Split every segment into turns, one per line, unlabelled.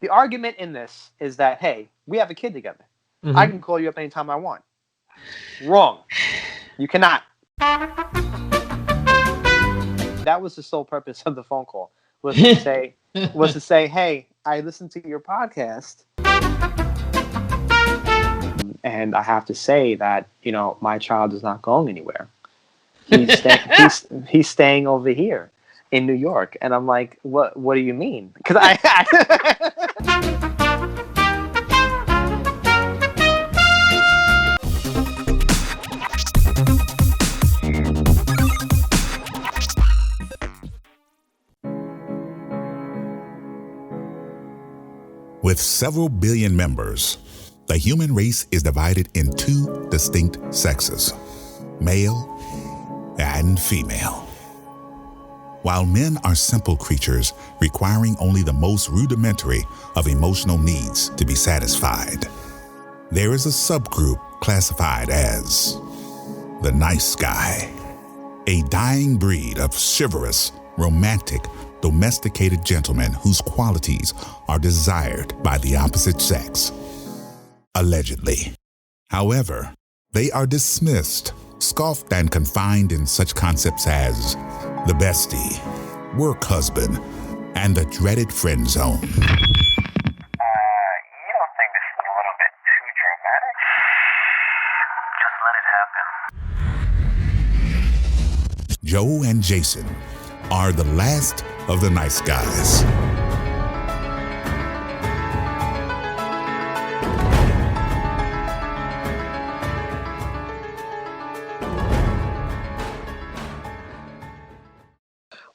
the argument in this is that, hey, we have a kid together.
Mm-hmm.
I can call you up anytime I want. Wrong. You cannot. That was the sole purpose of the phone call, was to say, hey, I listened to your podcast, and I have to say that, you know, my child is not going anywhere. He's staying over here in New York. And I'm like, what do you mean? Because
With several billion members, the human race is divided in two distinct sexes, male and female. While men are simple creatures requiring only the most rudimentary of emotional needs to be satisfied, there is a subgroup classified as the nice guy, a dying breed of chivalrous, romantic, domesticated gentlemen whose qualities are desired by the opposite sex. Allegedly. However, they are dismissed, scoffed, and confined in such concepts as the bestie, work husband, and the dreaded friend zone.
You don't think this is a little bit too dramatic? Just let it happen.
Joe and Jason are the last of the nice guys.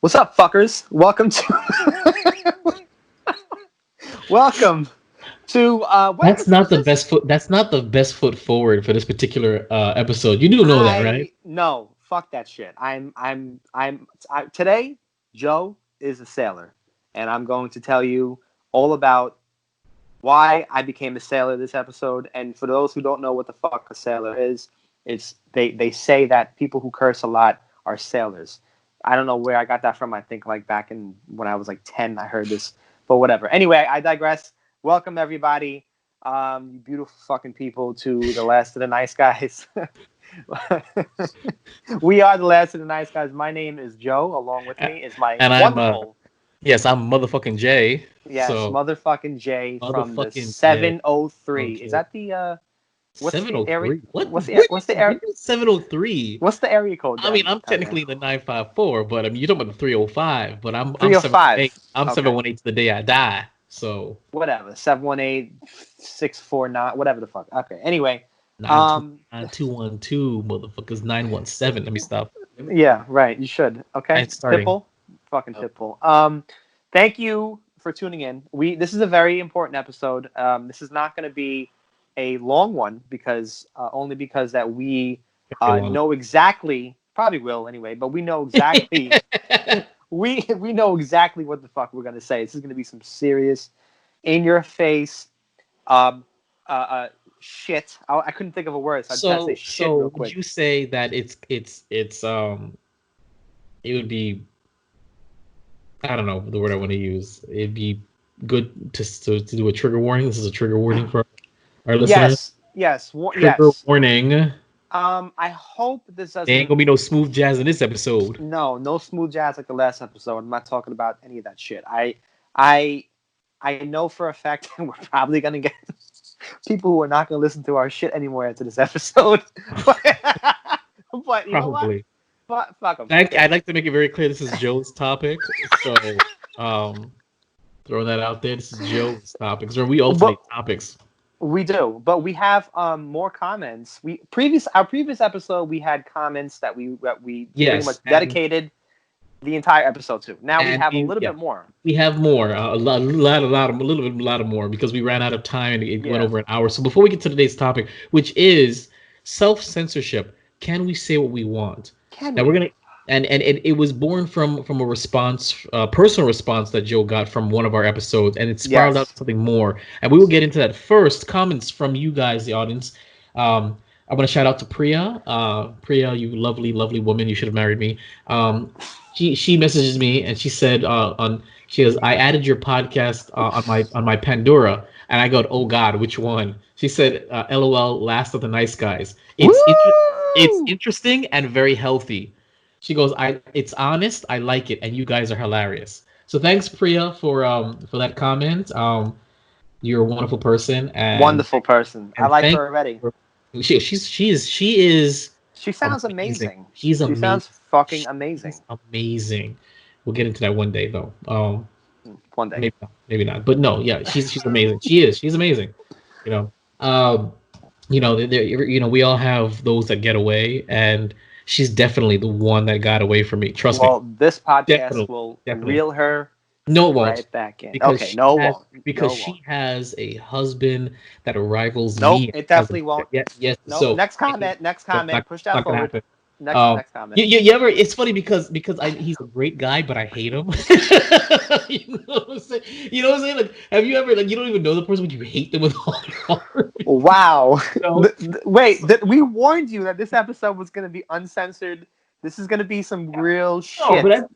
what's up, fuckers? Welcome to
That's not the best foot. That's not the best foot forward for this particular episode. You do know that, right?
No, fuck that shit. Today, Joe is a sailor, and I'm going to tell you all about why I became a sailor this episode. And for those who don't know what the fuck a sailor is, they say that people who curse a lot are sailors. I don't know where I got that from. I think like back in when I was like 10, I heard this, but whatever. Anyway, I digress. Welcome everybody, you beautiful fucking people, to the last of the nice guys. We are the last of the nice guys. My name is Joe. Along with me is my wonderful.
I'm motherfucking Jay.
Yes,
so,
motherfucking Jay from the 703. Okay. Is that the what's 703? The area? What's the area?
703.
What's the area code?
I mean, I'm technically the 954, but I mean, you're talking about the 305. But I'm
305.
I'm 718 to the day I die. So
whatever, 718-649, whatever the fuck. Okay. Anyway,
9212 motherfuckers 917. Let me stop.
Yeah, right. You should. Okay. Pitbull. Fucking Pitbull. Thank you for tuning in. This is a very important episode. This is not going to be a long one because only because that we know exactly, probably will anyway, but we know exactly we know exactly what the fuck we're going to say. This is going to be some serious, in your face shit. I couldn't think of a word, so I say shit real quick.
Would you say that it would be, I don't know the word I want to use. It'd be good to do a trigger warning. This is a trigger warning for our listeners.
Yes.
Trigger warning.
I hope this doesn't.
There ain't gonna be no smooth jazz in this episode.
No smooth jazz like the last episode. I'm not talking about any of that shit. I know for a fact that we're probably gonna get people who are not gonna listen to our shit anymore after this episode. but you know what? But fuck them.
I'd like to make it very clear this is Joe's topic. So throwing that out there. This is Joe's topics, or we alternate topics.
We do, but we have more comments. Our previous episode we had comments that we pretty much dedicated the entire episode to. Now we have a little bit more.
We have more, a lot more, because we ran out of time and it went over an hour. So before we get to today's topic, which is self-censorship, can we say what we want? We're gonna. And it was born from a response, personal response that Joe got from one of our episodes, and it spiraled out to something more. And we will get into that. First, comments from you guys, the audience. I want to shout out to Priya. Priya, you lovely, lovely woman. You should have married me. she messages me and she said she goes, I added your podcast on my Pandora, and I go, oh God, which one? She said, LOL, Last of the Nice Guys. It's interesting and very healthy. She goes, it's honest, I like it, and you guys are hilarious. So thanks, Priya, for that comment. You're a wonderful person, and
wonderful person. I like her already.
She is.
She sounds amazing.
She's amazing.
She sounds fucking amazing.
She's amazing. We'll get into that one day, though.
One day,
maybe not. But no, yeah, she's amazing. She is. She's amazing. You know, we all have those that get away, and she's definitely the one that got away from me. Trust me.
Well, this podcast will reel her.
No, it won't.
Right back in. Okay, no, it won't.
Because she has a husband that rivals
me.
Nope,
it definitely won't.
Yes.
Nope.
So
next comment. Push that forward. Next comment.
You ever? It's funny because he's a great guy, but I hate him. You know what I'm saying? Like, have you ever you don't even know the person, but you hate them with all your heart?
Wow. Wait, we warned you that this episode was going to be uncensored. This is going to be some real shit.
But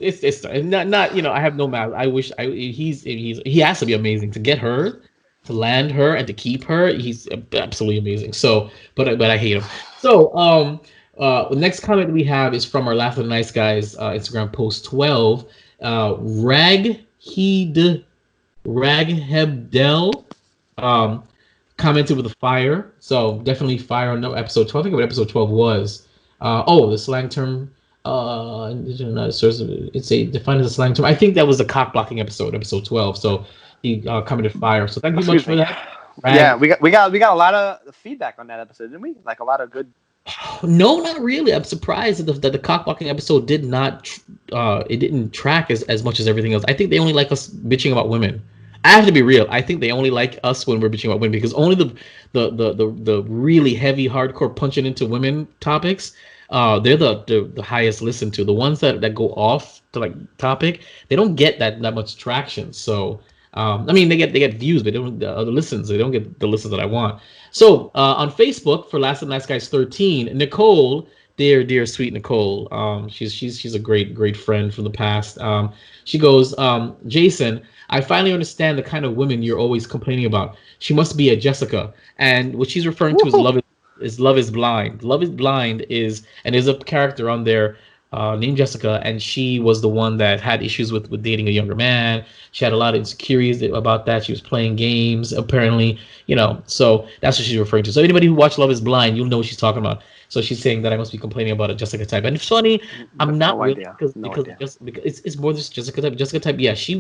it's not. I have no malice. I wish he has to be amazing to get her, to land her, and to keep her. He's absolutely amazing. So, but I hate him. So, the next comment we have is from our Laugh at the Nice Guys Instagram post 12. Raghebdel commented with a fire. So definitely fire on episode 12. I think what episode 12 was. The slang term. It's defined as a slang term. I think that was the cock blocking episode 12. So he commented fire. So thank you much for that.
Yeah, we got a lot of feedback on that episode, didn't we? Like a lot of good.
No, not really. I'm surprised that the cock blocking episode did not. It didn't track as much as everything else. I think they only like us bitching about women. I have to be real. I think they only like us when we're bitching about women, because only the really heavy, hardcore punching into women topics, they're the highest listened to. The ones that go off to like topic, they don't get that much traction. So they get views, but they don't the listens. They don't get the listens that I want. So on Facebook for Last of the Nice Guys 13, Nicole, dear sweet Nicole, she's a great friend from the past. She goes, Jason, I finally understand the kind of women you're always complaining about. She must be a Jessica, and what she's referring to is Love is Blind. Love is Blind is, and there's a character on there named Jessica, and she was the one that had issues with dating a younger man. She had a lot of insecurities about that. She was playing games, apparently, so that's what she's referring to. So anybody who watched Love is Blind, you'll know what she's talking about. So she's saying that I must be complaining about a Jessica type. And it's funny, I'm not really, because it's more than Jessica type. Jessica type, yeah, she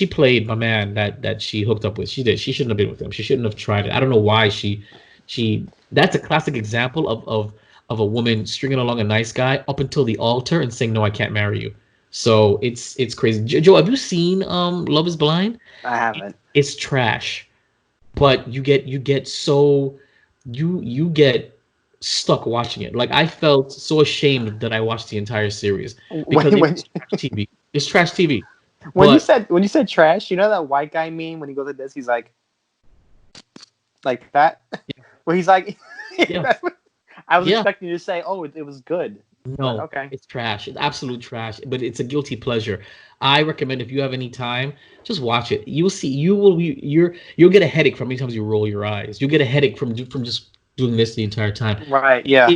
played my man that she hooked up with. She did. She shouldn't have been with him. She shouldn't have tried it. I don't know why she that's a classic example of a woman stringing along a nice guy up until the altar and saying, no, I can't marry you. So it's crazy. Joe, have you seen Love is Blind?
I haven't.
It's trash. But you get stuck watching it. Like, I felt so ashamed that I watched the entire series because it's trash TV. It's trash TV.
When you said trash, you know that white guy meme when he goes like this, he's like that? Yeah. Where he's like, yeah. I was expecting you to say, oh, it was good.
No, okay. It's trash. It's absolute trash, but it's a guilty pleasure. I recommend, if you have any time, just watch it. You'll see. You'll get a headache from how many times you roll your eyes. You'll get a headache from just doing this the entire time.
Right. Yeah.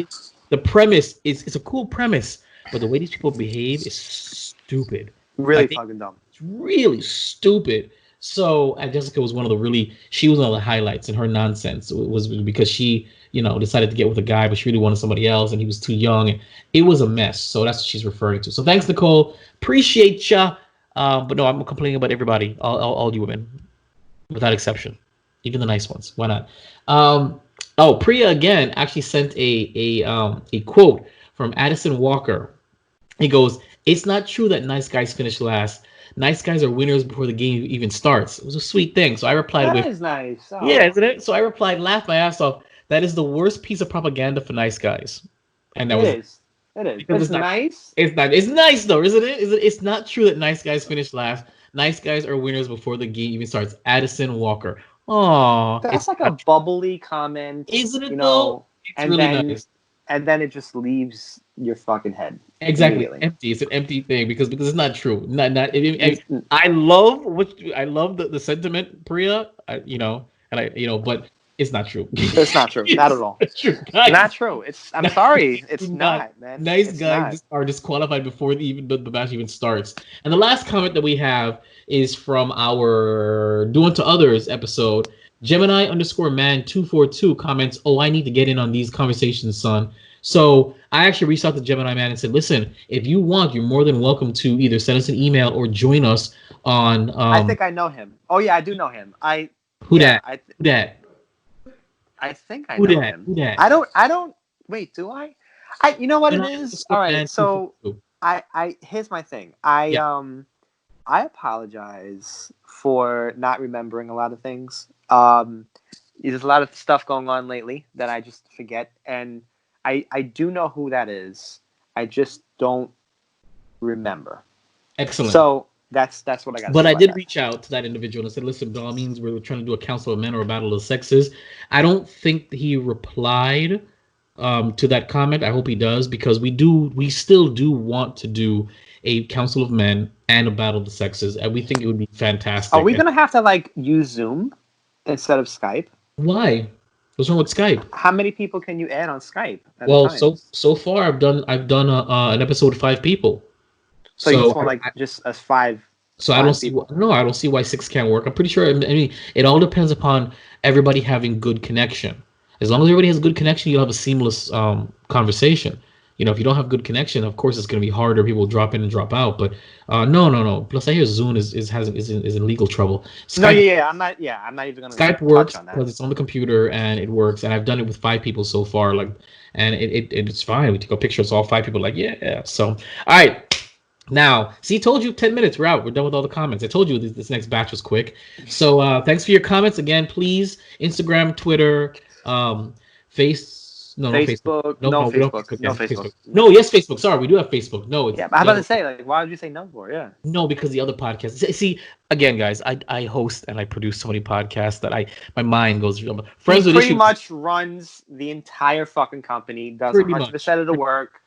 The premise it's a cool premise, but the way these people behave is stupid.
Really fucking dumb.
It's really stupid. So Jessica was one of the highlights, and her nonsense was because she, decided to get with a guy, but she really wanted somebody else, and he was too young, and it was a mess. So that's what she's referring to. So thanks, Nicole. Appreciate ya. But no, I'm complaining about everybody, all you women, without exception, even the nice ones. Why not? Priya again actually sent a quote from Addison Walker. He goes, "It's not true that nice guys finish last. Nice guys are winners before the game even starts." It was a sweet thing. So I replied
that is nice. Oh.
Yeah, isn't it? So I replied, laughed my ass off. That is the worst piece of propaganda for nice guys. And that
It is. It's nice.
It's not. It's nice though, isn't it? It's not true that nice guys finish last. Nice guys are winners before the game even starts. Addison Walker. Oh,
that's like a bubbly comment,
isn't it? Though it's really nice.
and then it just leaves your fucking head.
Exactly, empty. It's an empty thing because it's not true. I love the sentiment, Priya. But it's not true.
It's not true. Not at all.
It's true, guys.
Not true. I'm sorry. It's not, man.
Nice guys are disqualified before the match even starts. And the last comment that we have is from our Do Unto Others episode. Gemini_man242 comments, "Oh, I need to get in on these conversations, son." So I actually reached out to Gemini Man and said, "Listen, if you want, you're more than welcome to either send us an email or join us on."
I think I know him. Oh yeah, I do know him.
Who that? I
think I know him.
Who that?
I don't. Wait, do I? You know what it is? All right. So here's my thing. I apologize for not remembering a lot of things. There's a lot of stuff going on lately that I just forget, and I do know who that is. I just don't remember.
Excellent.
So that's what I got.
But I did reach out to that individual and said, "Listen, by all means, we're trying to do a Council of Men or a Battle of the Sexes." I don't think he replied to that comment. I hope he does, because we still do want to do a Council of Men and a Battle of the Sexes, and we think it would be fantastic.
Are we gonna have to use Zoom instead of Skype?
Why? What's wrong with Skype?
How many people can you add on Skype?
Well, so far I've done an episode of 5 people.
So you just want just as 5.
So I don't see I don't see why 6 can't work. I'm pretty sure. I mean, it all depends upon everybody having good connection. As long as everybody has good connection, you'll have a seamless conversation. If you don't have good connection, of course it's going to be harder. People drop in and drop out. But no. Plus, I hear Zoom is in legal trouble.
Skype, I'm not even going to.
Skype works because it's on the computer and it works. And I've done it with 5 people so far. And it's fine. We take a picture. It's all 5 people. Yeah. So, all right. Now, see, told you 10 minutes. We're out. We're done with all the comments. I told you this next batch was quick. So, thanks for your comments again. Please, Instagram, Twitter, Facebook. No, Facebook. No, yes, Facebook. Sorry, we do have Facebook. No,
it's, yeah. But I'm about to say, why would you say no for? Yeah.
No, because the other podcasts. See, again, guys, I host and I produce so many podcasts that my mind goes.
Friends with Issues pretty much runs the entire fucking company. Does 100% of the work.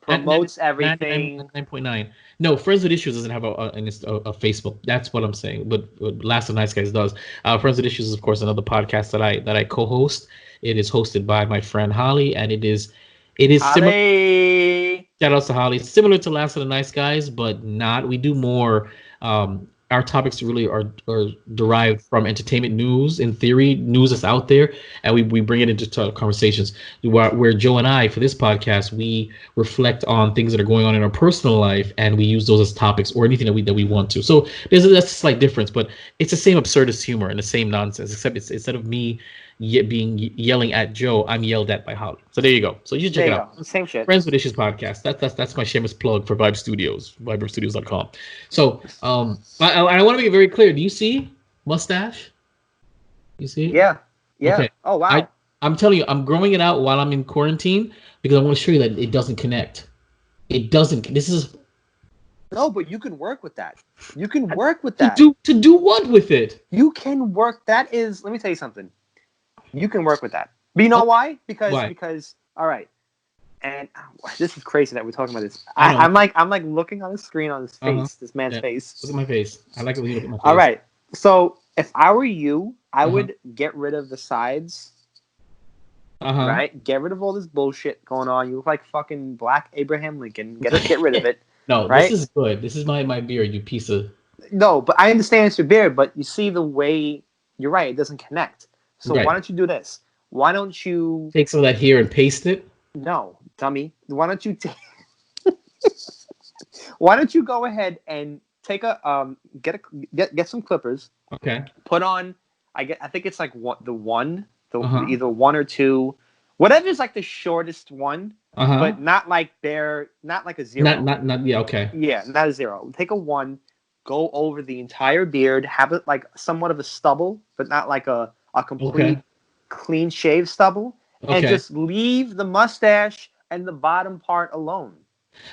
Promotes everything.
9.9. No, Friends with Issues doesn't have a Facebook. That's what I'm saying. But Last of the Nice Guys does. Friends with Issues is, of course, another podcast that I co-host. It is hosted by my friend Holly, and it is similar. Shout out to Holly. Similar to Last of the Nice Guys, but not. We do more. Our topics really are derived from entertainment news, in theory, news that's out there, and we bring it into conversations. Where Joe and I, for this podcast, we reflect on things that are going on in our personal life, and we use those as topics or anything that we want to. So that's a slight difference, but it's the same absurdist humor and the same nonsense, except it's instead of me yelling at Joe, I'm yelled at by Holly. So there you go. So you check it out.
Same shit.
Friends with Issues podcast. That's my shameless plug for Vibe Studios, viberstudios.com. So I want to be very clear. Do you see mustache? You see it?
Yeah.
Okay.
Oh wow.
I'm telling you, I'm growing it out while I'm in quarantine because I want to show you that it doesn't connect. It doesn't. This is.
No, but you can work with that. You can work with that.
To do what with it?
You can work. That is. Let me tell you something. You can work with that. But you know why? Because all right. And this is crazy that we're talking about this. I'm like looking on the screen on his face, this man's face.
Look at my face. I like it when you look at my face.
All right. So if I were you, I would get rid of the sides. Right? Get rid of all this bullshit going on. You look like fucking Black Abraham Lincoln. Get rid of it.
No,
right?
This is good. This is my beard, you piece of.
No, but I understand it's your beard. But you see the way you're right. It doesn't connect. So why don't you do this? Why don't you
take some of that here and paste it?
No, dummy. Why don't you Why don't you go ahead and take get some clippers?
Okay.
Put on I think it's like either 1 or 2, whatever's like the shortest one, but not like a 0.
Not yeah, okay.
Yeah, not a 0. Take a 1, go over the entire beard, have it like somewhat of a stubble, but not like a complete clean shave stubble, and just leave the mustache and the bottom part alone.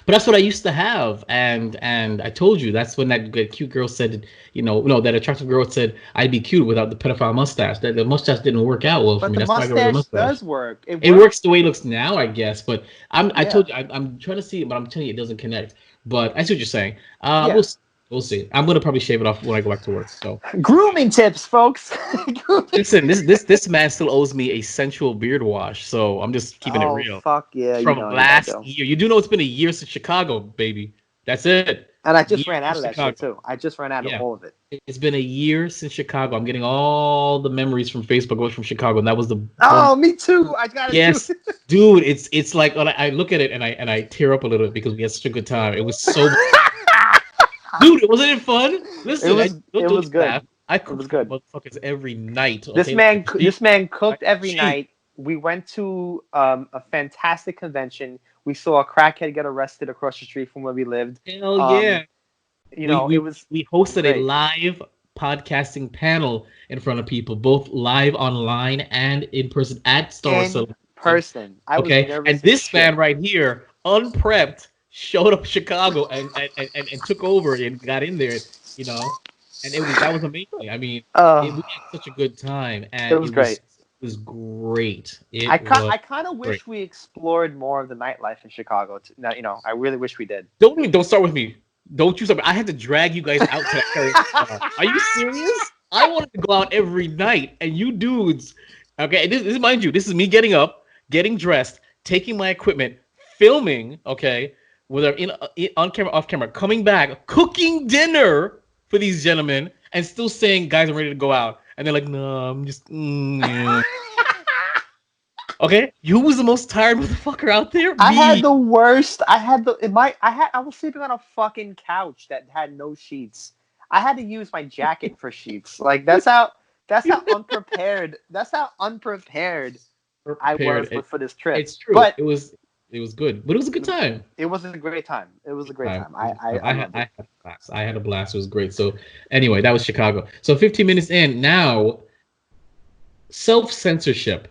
But that's what I used to have, and I told you that's when that cute girl said, no, that attractive girl said I'd be cute without the pedophile mustache. That the mustache didn't work out well for
But
me.
the
That's why I got rid of the
mustache
mustache.
does work. It
It
works.
works the way it looks now, I guess. But I
Yeah.
told you I'm trying to see it, but I'm telling you it doesn't connect. But I see what you're saying.
Yeah.
We'll see. I'm gonna probably shave it off when I go back to work. So
Grooming tips, folks. Grooming
listen,
tips.
this man still owes me a sensual beard wash. So I'm just keeping it
Oh
real.
fuck yeah,
It's
you
from
know I
last
do.
year. You do know it's been a year since Chicago, baby. That's it.
And I
Year
just ran out
since
of that shit
Chicago.
too. I just ran out of
Yeah.
all of it.
It's been a year since Chicago. I'm getting all the memories from Facebook was from Chicago, and that was the one.
Oh, me too. I got it too.
Yes, dude. It's like when I look at it and I tear up a little bit because we had such a good time. It was so, dude. Wasn't it fun?
It
Listen,
was it
don't
was
you
good.
laugh. I
It
cooked
was
for you
good.
motherfuckers every night.
This
Okay,
man
cheat,
this man
I
cooked every
cheat.
night. We went to a fantastic convention. We saw a crackhead get arrested across the street from where we lived.
Hell
Um,
yeah.
you
We
know, it
we
was
we hosted a
great.
live podcasting panel in front of people, both live online and in person at Star Wars
In
Celebration.
person. I was
Okay, and
nervous as
this man
shit.
right here, unprepped, showed up in Chicago and took over and got in there, you know, and that was amazing. I mean, we
Uh,
had such a good time,
it
and
was great.
it was great.
I
It
kind
was
I kind of
great.
wish we explored more of the nightlife in Chicago. Now, I really wish we did.
Don't start with me. Don't you start. I had to drag you guys out to that karaoke bar. Are you serious? I wanted to go out every night, and you dudes. Okay, and this mind you, this is me getting up, getting dressed, taking my equipment, filming. Okay, whether in on camera, off camera, coming back, cooking dinner for these gentlemen, and still saying, "Guys, I'm ready to go out," and they're like, "No, I'm just." Yeah. Okay, who was the most tired motherfucker out there?
I had
Me.
the worst. I had the in my I was sleeping on a fucking couch that had no sheets. I had to use my jacket for sheets. Like that's how unprepared I was
Prepared.
for this trip.
It's true.
But
It was good, but it was a good time.
it was a great time. It was a great
Time.
time.
It was
I
a good time.
I, I loved
I
it.
had a blast. I had a blast. It was great. So anyway, that was Chicago. So 15 minutes in now, self-censorship.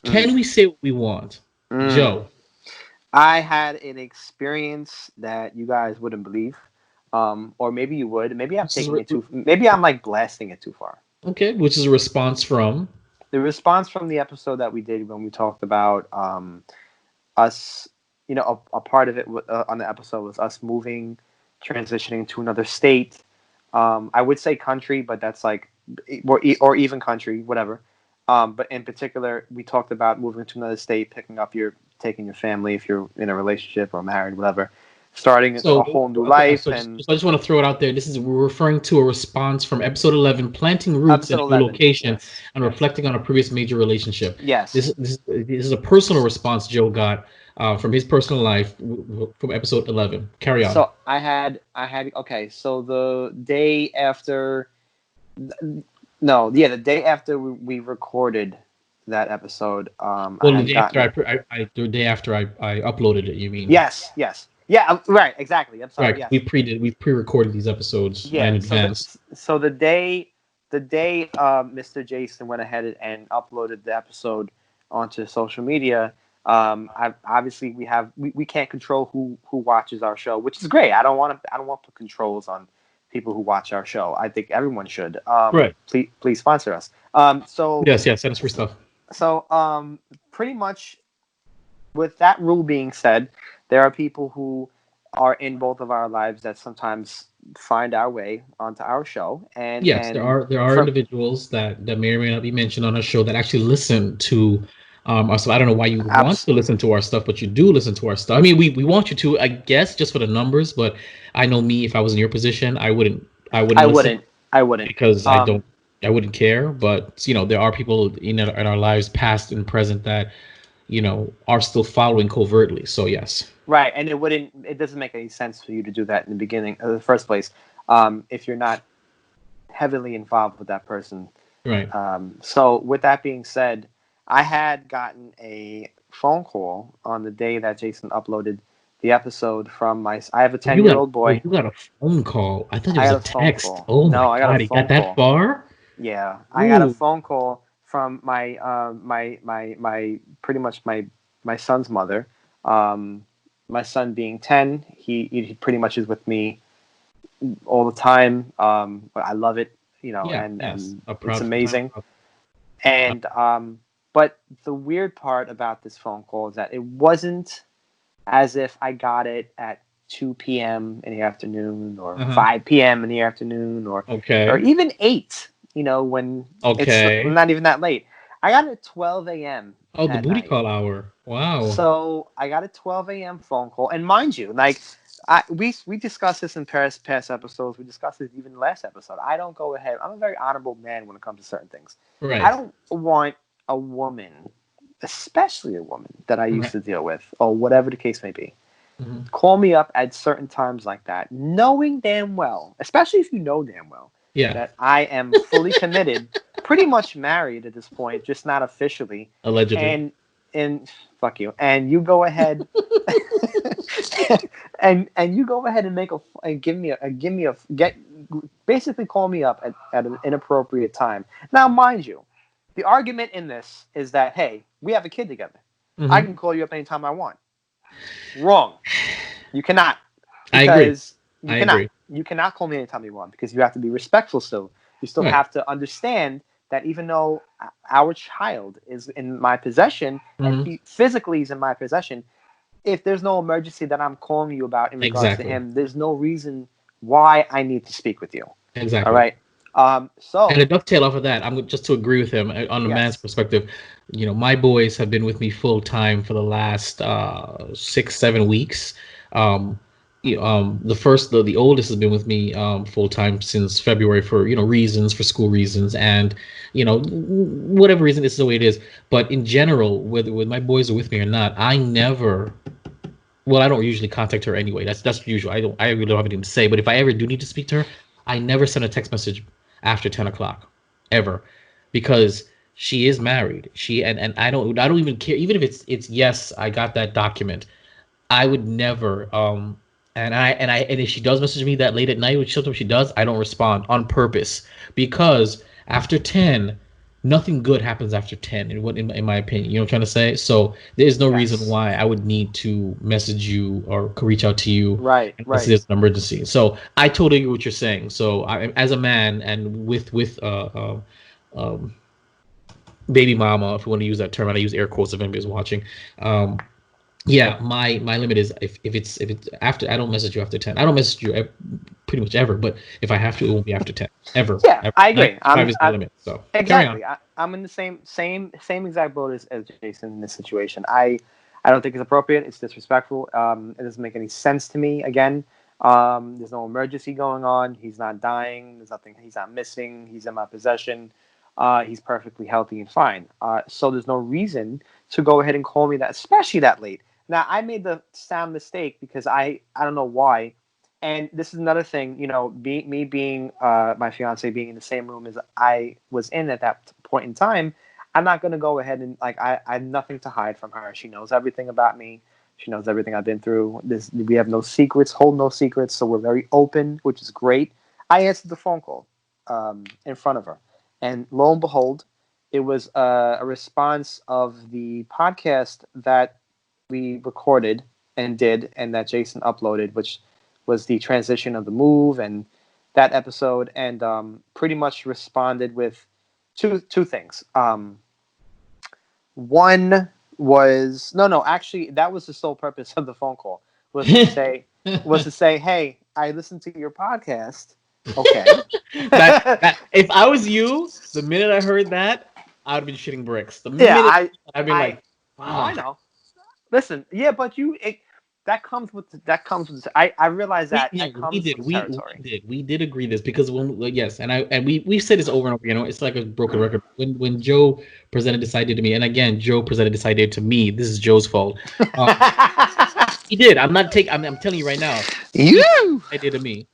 Mm.
Can we say what we want,
Mm.
Joe?
I had an experience that you guys wouldn't believe, or maybe you would. Maybe I'm
This is
taking it too. Maybe I'm like blasting it too far.
okay, which is a response from.
The response from the episode that we did when we talked about us, a part of it on the episode was us moving, transitioning to another state. I would say country, but that's like, or even country, whatever. But in particular, we talked about moving to another state, taking your family if you're in a relationship or married, whatever, starting a
So,
whole new
okay,
life.
so,
And
so I just want to throw it out there. We're referring to a response from episode 11, planting roots in
episode
a new
11,
location
yes,
and
yes,
reflecting on a previous major relationship.
yes.
This is a personal response Joe got from his personal life from episode 11. Carry on.
So okay. So the day after, no, yeah, the day after we recorded that episode, I
Well,
had gotten.
the day after I uploaded it, you mean?
Yes, yes, yeah, right, exactly. I'm sorry.
Right.
Yes,
We pre-recorded these episodes in
yeah. So
advance.
the day Mr. Jason went ahead and uploaded the episode onto social media. Obviously we can't control who watches our show, which is great. I don't want to put controls on people who watch our show. I think everyone should.
Right.
Please sponsor us.
Yes, send us free stuff.
So pretty much with that rule being said, there are people who are in both of our lives that sometimes find our way onto our show, and
Yes, there are individuals that may or may not be mentioned on our show that actually listen to our stuff. I don't know why you would want to listen to our stuff, but you do listen to our stuff. I mean, we want you to, I guess, just for the numbers. But I know me, if I was in your position, I wouldn't because I wouldn't care. But there are people in our lives, past and present, that are still following covertly. So yes.
Right, and it doesn't make any sense for you to do that in the beginning, in the first place, if you're not heavily involved with that person.
Right.
So with that being said, I had gotten a phone call on the day that Jason uploaded the episode from I have a 10-year-old boy.
You got a phone call. I thought it was a text. Oh
no,
my God, he got that far?
Yeah,
Ooh.
I got a phone call from my pretty much my son's mother. my son being 10, he pretty much is with me all the time. I love it, and it's amazing. And but the weird part about this phone call is that it wasn't as if I got it at 2 p.m. in the afternoon or 5 p.m. in the afternoon or even 8, when it's not even that late. I got it at 12 a.m.
Oh, the booty call hour. Wow.
So I got a 12 a.m. phone call. And mind you, we discussed this in past episodes. We discussed it even last episode. I don't go ahead. I'm a very honorable man when it comes to certain things.
Right.
I don't want a woman, especially a woman that I used to deal with, or whatever the case may be, call me up at certain times like that, knowing damn well, especially if you know damn well, that I am fully committed, pretty much married at this point, just not officially.
Allegedly.
And fuck you. And you go ahead and you go ahead and basically call me up at an inappropriate time. Now, mind you, the argument in this is that, hey, we have a kid together. I can call you up anytime I want. Wrong. You cannot.
I agree.
You cannot call me anytime you want, because you have to be respectful still. You still have to understand that even though our child is in my possession and he physically is in my possession, if there's no emergency that I'm calling you about in regards to him, there's no reason why I need to speak with you.
Exactly.
All right.
And to dovetail off of that, I'm just to agree with him on the man's perspective. My boys have been with me full time for the last 6-7 weeks. The oldest has been with me full time since February for reasons, for school reasons, and whatever reason, this is the way it is. But in general, whether my boys are with me or not, I never. Well, I don't usually contact her anyway. That's usual. I really don't have anything to say. But if I ever do need to speak to her, I never send a text message after 10 o'clock, ever, because she is married. And I don't even care, even if it's yes, I got that document. I would never. And if she does message me that late at night, which sometimes she does, I don't respond on purpose, because after 10, nothing good happens after 10. In my opinion, you know what I'm trying to say. So there's no reason why I would need to message you or reach out to you.
Right.
Unless there's an emergency. So I totally agree what you're saying. So as a man and with baby mama, if you want to use that term, and I use air quotes if anybody's watching. My limit is if it's after, I don't message you after 10. I don't message you pretty much ever, but if I have to, it won't be after 10 ever.
Yeah,
ever.
I agree.
I'm my limit. So
exactly. I'm in the same exact boat as Jason in this situation. I don't think it's appropriate. It's disrespectful. It doesn't make any sense to me. Again, there's no emergency going on. He's not dying. There's nothing. He's not missing. He's in my possession. He's perfectly healthy and fine. So there's no reason to go ahead and call me that, especially that late. Now, I made the sound mistake because I don't know why. And this is another thing, being my fiance being in the same room as I was in at that point in time, I'm not going to go ahead and I have nothing to hide from her. She knows everything about me. She knows everything I've been through. We have no secrets, hold no secrets. So we're very open, which is great. I answered the phone call in front of her. And lo and behold, it was a response of the podcast that we recorded and did, and that Jason uploaded, which was the transition of the move and that episode, and pretty much responded with two things. One was actually that was the sole purpose of the phone call, was to say, hey, I listened to your podcast. Okay.
If I was you, the minute I heard that, I'd have been shitting bricks. I'd be like, wow.
I know. Listen, yeah, but that comes with I realize that comes with territory.
We did agree this, because we said this over and over again. It's like a broken record. When Joe presented this idea to me, and again, Joe presented this idea to me. This is Joe's fault. He did. I'm telling you right now.
You
idea to me.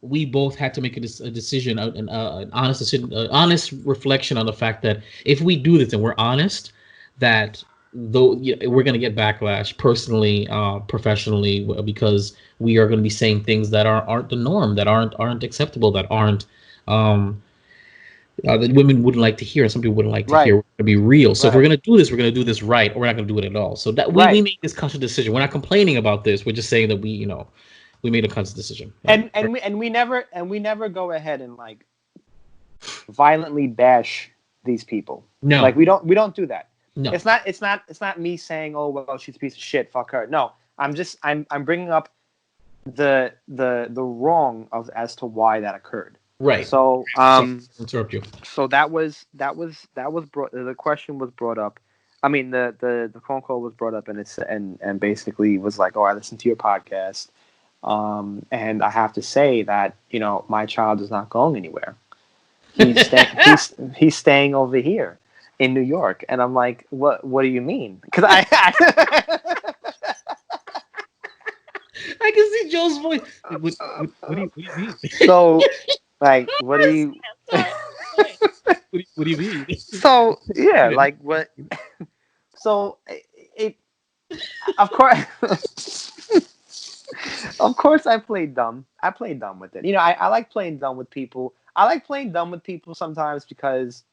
We both had to make a decision, an honest decision, honest reflection on the fact that if we do this and we're honest, that though we're going to get backlash personally, professionally, because we are going to be saying things that aren't the norm, that aren't acceptable, that aren't that women wouldn't like to hear, and some people wouldn't like to hear. We're going to be real. So if we're going to do this, we're going to do this right, or we're not going to do it at all. So that we made this conscious decision. We're not complaining about this. We're just saying that we made a conscious decision.
And we never go ahead and like violently bash these people.
No,
like we don't do that.
No,
it's not me saying, oh well, she's a piece of shit, fuck her. No, I'm bringing up the wrong as to why that occurred.
Right.
So
interrupt you.
So that was brought. The question was brought up. I mean, the phone call was brought up, and basically was like, oh, I listened to your podcast, and I have to say that my child is not going anywhere. He's staying over here in New York, and I'm like, what do you mean? Because I
can see Joe's voice. What do you mean?
So, like, what do you?
What do you mean?
So yeah, like what? So it of course, of course, I played dumb. I played dumb with it. I like playing dumb with people. I like playing dumb with people sometimes because,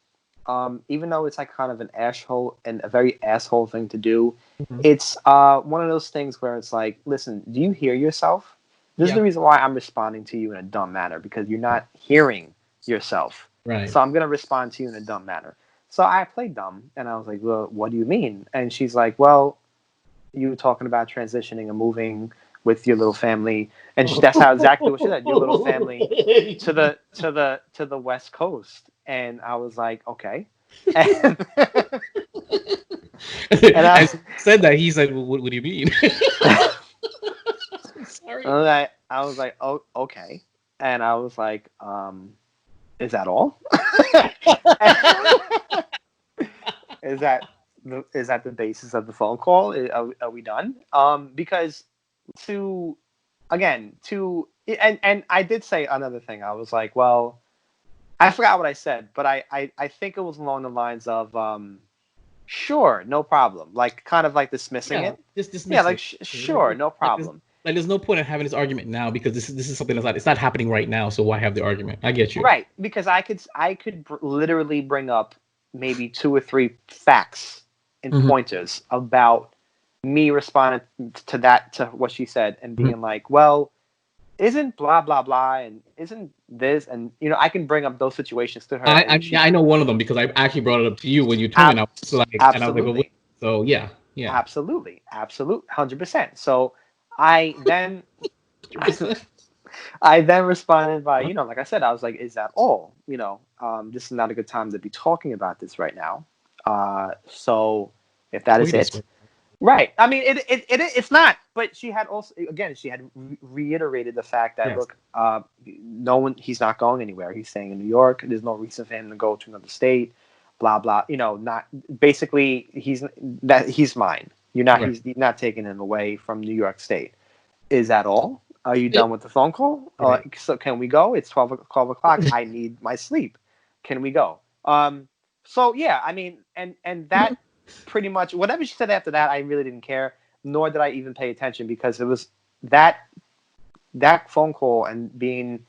even though it's like kind of an asshole and a very asshole thing to do, it's one of those things where it's like, listen, do you hear yourself? This is the reason why I'm responding to you in a dumb manner, because you're not hearing yourself.
Right.
So I'm gonna respond to you in a dumb manner. So I played dumb, and I was like, well, what do you mean? And she's like, well, you were talking about transitioning and moving with your little family, and that's how exactly what she said. Your little family to the West Coast, and I was like, okay. And
I said that, he said, well, what do you mean? Sorry.
I was like, oh, okay, and I was like, is that all? Is that the basis of the phone call? Are we done? Because and I did say another thing. I was like, well, I forgot what I said, but I think it was along the lines of, sure, no problem. Like, kind of like dismissing it. Sure, no problem.
Like, there's no point in having this argument now, because this is something it's not happening right now. So why have the argument? I get you.
Right, because I could literally bring up maybe 2 or 3 facts and pointers about me responding to what she said and being like, well, isn't blah blah blah, and isn't this, and I can bring up those situations to her.
I know one of them, because I actually brought it up to you when you told me.
Absolutely.
And I was like, well, so yeah,
absolutely, 100%. So I then responded by, like I said, I was like, is that all? This is not a good time to be talking about this right now. So if that is it. Right. I mean, it's not. But she had also, again, reiterated the fact that, look, he's not going anywhere. He's staying in New York. There's no reason for him to go to another state. Blah blah. Not basically. He's mine. You're not. Right. He's not taking him away from New York State. Is that all? Are you done with the phone call? Right. So can we go? It's 12 o'clock. I need my sleep. Can we go? So yeah. I mean, and that. Pretty much whatever she said after that, I really didn't care, nor did I even pay attention, because it was that phone call and being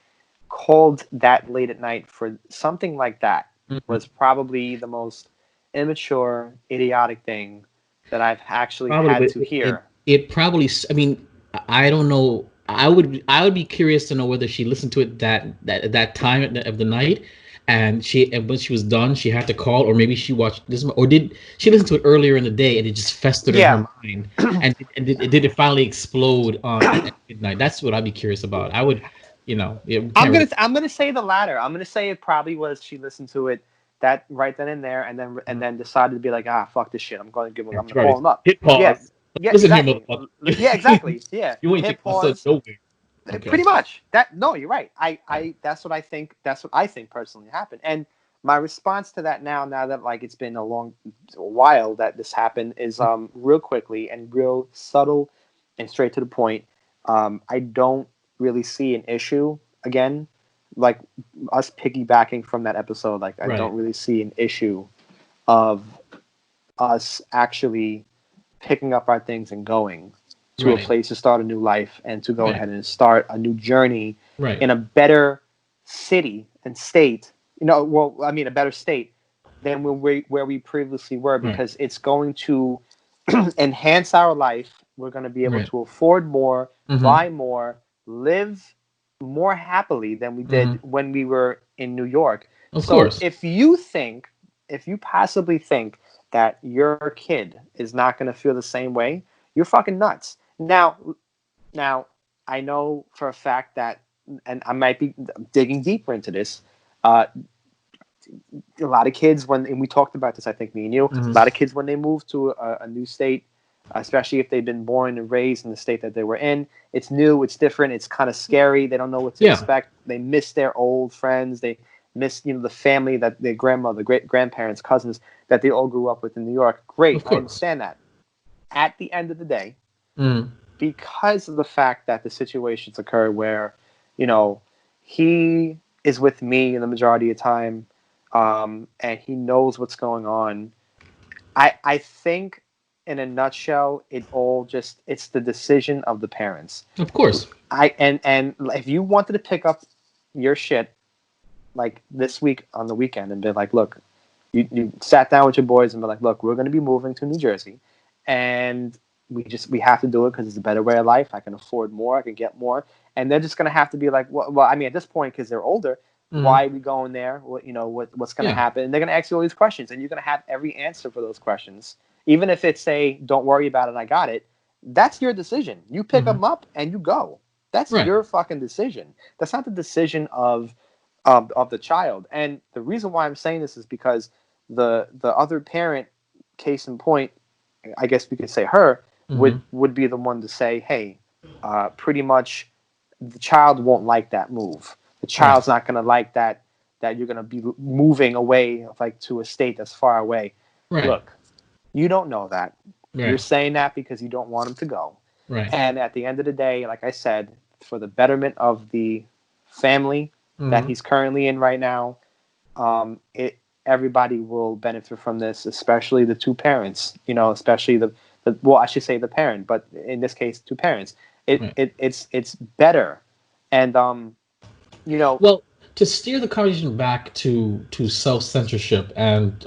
called that late at night for something like that was probably the most immature, idiotic thing that I've actually had to hear.
It probably, I mean, I don't know. I would be curious to know whether she listened to it that time of the night. And when she was done, she had to call, or maybe she watched this, or did she listen to it earlier in the day and it just festered in her mind, and did it finally explode at midnight? That's what I'd be curious about. I would, I'm
gonna say the latter. I'm gonna say it probably was she listened to it that right then and there, and then decided to be like, fuck this shit. I'm gonna call him up.
Hit pause.
Yeah, exactly. Yeah, exactly. Yeah.
You ain't hit pause.
Okay. Pretty much. You're right. That's what I think personally happened. And my response to that now that like it's been a while that this happened is real quickly and real subtle and straight to the point. I don't really see an issue, again, like us piggybacking from that episode. Like, I don't really see an issue of us actually picking up our things and going to a place to start a new life and to go ahead and start a new journey in a better city and state a better state than where we previously were, because it's going to enhance our life. We're going to be able to afford more, buy more, live more happily than we did when we were in New York.
Of course.
If you possibly think that your kid is not going to feel the same way, you're fucking nuts. Now, I know for a fact that, and I might be digging deeper into this, a lot of kids, and we talked about this, I think, me and you, a lot of kids when they move to a new state, especially if they've been born and raised in the state that they were in, it's new, it's different, it's kind of scary. They don't know what to expect. They miss their old friends. They miss, the family, that their grandmother, great grandparents, cousins that they all grew up with in New York. Great, I understand that. At the end of the day, because of the fact that the situations occur where, he is with me in the majority of the time, and he knows what's going on, I think, in a nutshell, it's the decision of the parents.
Of course.
And if you wanted to pick up your shit like this week on the weekend and be like, look, you sat down with your boys and be like, look, we're going to be moving to New Jersey, and we have to do it because it's a better way of life. I can afford more. I can get more. And they're just going to have to be like, well, I mean, at this point, because they're older, why are we going there? What's going to happen? And they're going to ask you all these questions, and you're going to have every answer for those questions. Even if it's don't worry about it, I got it. That's your decision. You pick them up and you go. That's your fucking decision. That's not the decision of the child. And the reason why I'm saying this is because the other parent, case in point, I guess we could say her, would be the one to say, hey, pretty much the child won't like that move. The child's not going to like that you're going to be moving away, like, to a state that's far away.
Right.
Look, you don't know that. Right. You're saying that because you don't want him to go.
Right.
And at the end of the day, like I said, for the betterment of the family that he's currently in right now, everybody will benefit from this, especially the two parents. Especially I should say the parent, but in this case, two parents. It's better, and
Well, to steer the conversation back to self-censorship and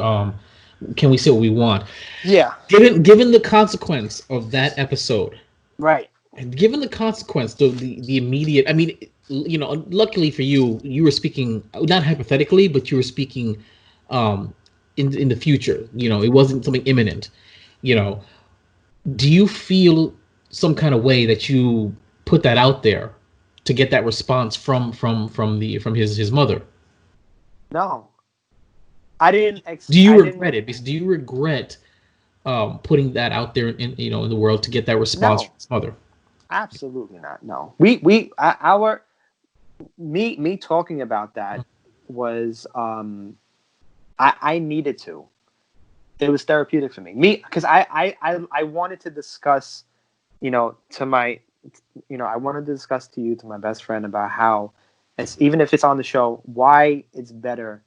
can we say what we want?
Yeah.
Given the consequence of that episode,
right?
And given the consequence, the immediate, I mean, luckily for you, you were speaking not hypothetically, but you were speaking in the future. It wasn't something imminent. Do you feel some kind of way that you put that out there to get that response from his mother?
No, I didn't.
Do you regret it? Because do you regret putting that out there in the world to get that response from his mother?
Absolutely not. No, me talking about that was I needed to. It was therapeutic for me. Because I wanted to discuss, I wanted to discuss to you, to my best friend, about how, even if it's on the show, why it's better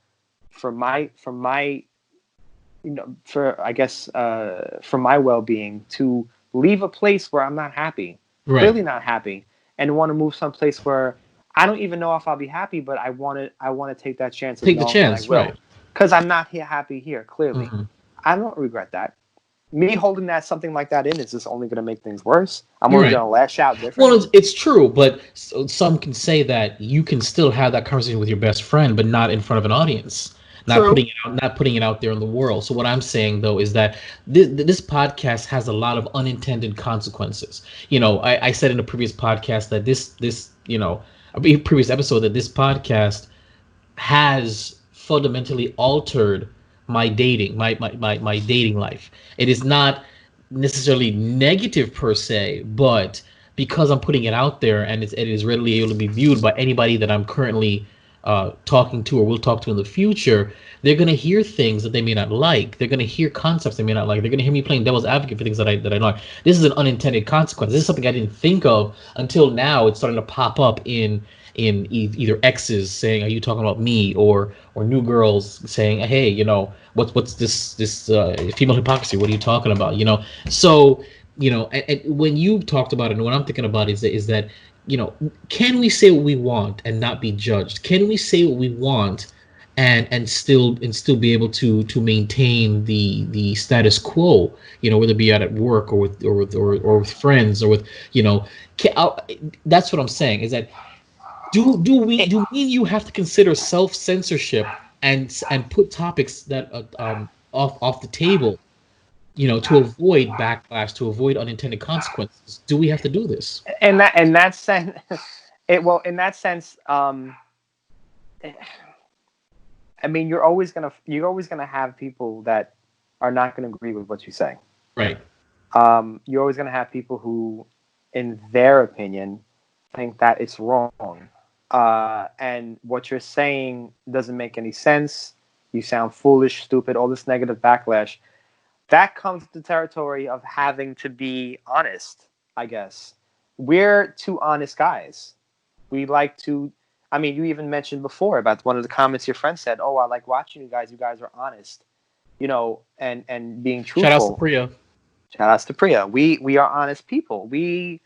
for my well-being to leave a place where I'm not happy, really not happy, and want to move someplace where I don't even know if I'll be happy, but I want to take that chance.
Take the chance, right?
Because I'm not happy here. Clearly, I don't regret that. Me holding something like that in is just only going to make things worse. I'm only going to lash out different.
Well, it's true, but some can say that you can still have that conversation with your best friend, but not in front of an audience. Not putting it out there in the world. So what I'm saying, though, is that this podcast has a lot of unintended consequences. I said in a previous podcast that a previous episode that this podcast has fundamentally altered my dating, my dating life. It is not necessarily negative per se, but because I'm putting it out there and it is readily able to be viewed by anybody that I'm currently talking to or will talk to in the future, they're going to hear things that they may not like. They're going to hear concepts they may not like. They're going to hear me playing devil's advocate for things that I don't like. This is an unintended consequence. This is something I didn't think of until now. It's starting to pop up in either exes saying, "Are you talking about me?" or new girls saying, "Hey, what's this female hypocrisy? What are you talking about?" So and when you talked about it, and what I'm thinking about is that can we say what we want and not be judged? Can we say what we want and still be able to maintain the status quo, whether it be at work or with friends or with, that's what I'm saying, is that do me and you have to consider self-censorship and put topics that off the table, to avoid backlash, to avoid unintended consequences? Do we have to do this?
In that sense, in that sense, I mean, you're always gonna have people that are not gonna agree with what you say.
Right.
You're always gonna have people who, in their opinion, think that it's wrong, and what you're saying doesn't make any sense. You sound foolish, stupid, all this negative backlash. That comes to the territory of having to be honest, I guess. We're two honest guys. We like to. I mean, you even mentioned before about one of the comments your friend said, "Oh, I like watching you guys. You guys are honest, and being truthful."
Shout out to Priya.
Shout out to Priya. We are honest people. We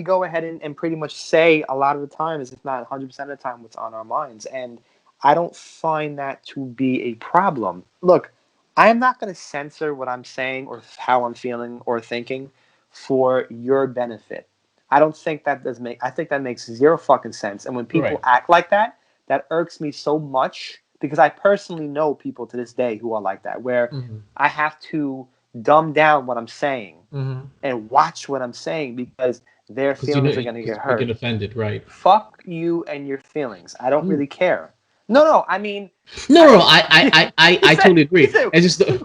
go ahead and pretty much say a lot of the times, if not 100% of the time, what's on our minds, and I don't find that to be a problem. Look, I am not going to censor what I'm saying or how I'm feeling or thinking for your benefit. I don't think that does make. I think that makes zero fucking sense. And when people act like that, that irks me so much, because I personally know people to this day who are like that, where I have to dumb down what I'm saying and watch what I'm saying because their feelings are going to get hurt.
Get offended, right?
Fuck you and your feelings. I don't really care. No. I mean,
I totally agree. It's just the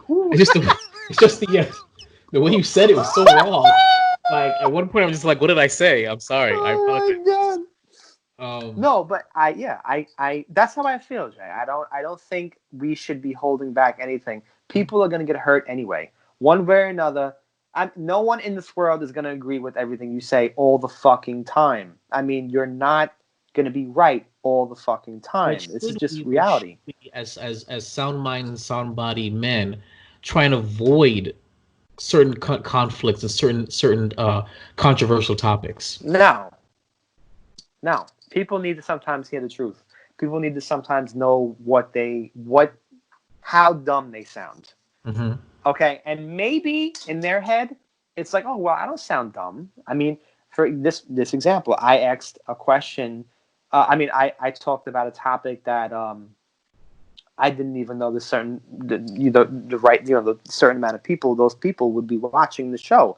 way you said it was so wrong. Like, at one point, I'm just like, what did I say? I'm sorry. I apologize.
My God. No, but I that's how I feel, Jay. I don't think we should be holding back anything. People are going to get hurt anyway, one way or another. No one in this world is going to agree with everything you say all the fucking time. I mean, you're not going to be right all the fucking time. This is just reality.
As sound mind and sound body men, trying to avoid certain conflicts and certain controversial topics.
No. People need to sometimes hear the truth. People need to sometimes know how dumb they sound.
Mm-hmm.
Okay, and maybe in their head, it's like, oh well, I don't sound dumb. I mean, for this example, I asked a question. I talked about a topic that I didn't even know the certain amount of people, those people would be watching the show.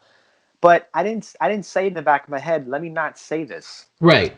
But I didn't say in the back of my head, let me not say this.
Right.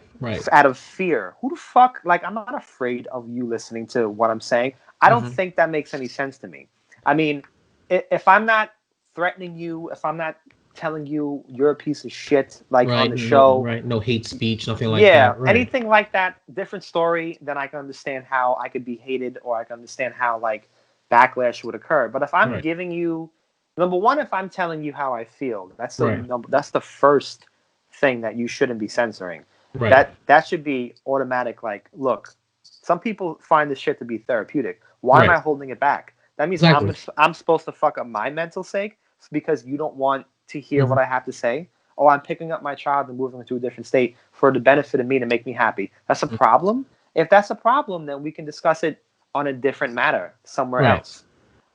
Out of fear. Who the fuck? Like, I'm not afraid of you listening to what I'm saying. I don't think that makes any sense to me. I mean, if I'm not threatening you, if I'm not telling you you're a piece of shit, like on the show.
No hate speech, nothing like that.
Yeah, anything like that, different story, then I can understand how I could be hated, or I can understand how, like, backlash would occur. But if I'm giving you, number one, if I'm telling you how I feel, that's the first thing that you shouldn't be censoring. Right. That should be automatic. Like, look, some people find this shit to be therapeutic. Why am I holding it back? That means I'm supposed to fuck up my mental sake because you don't want to hear what I have to say. Oh, I'm picking up my child and moving to a different state for the benefit of me to make me happy. That's a problem. If that's a problem, then we can discuss it on a different matter somewhere else.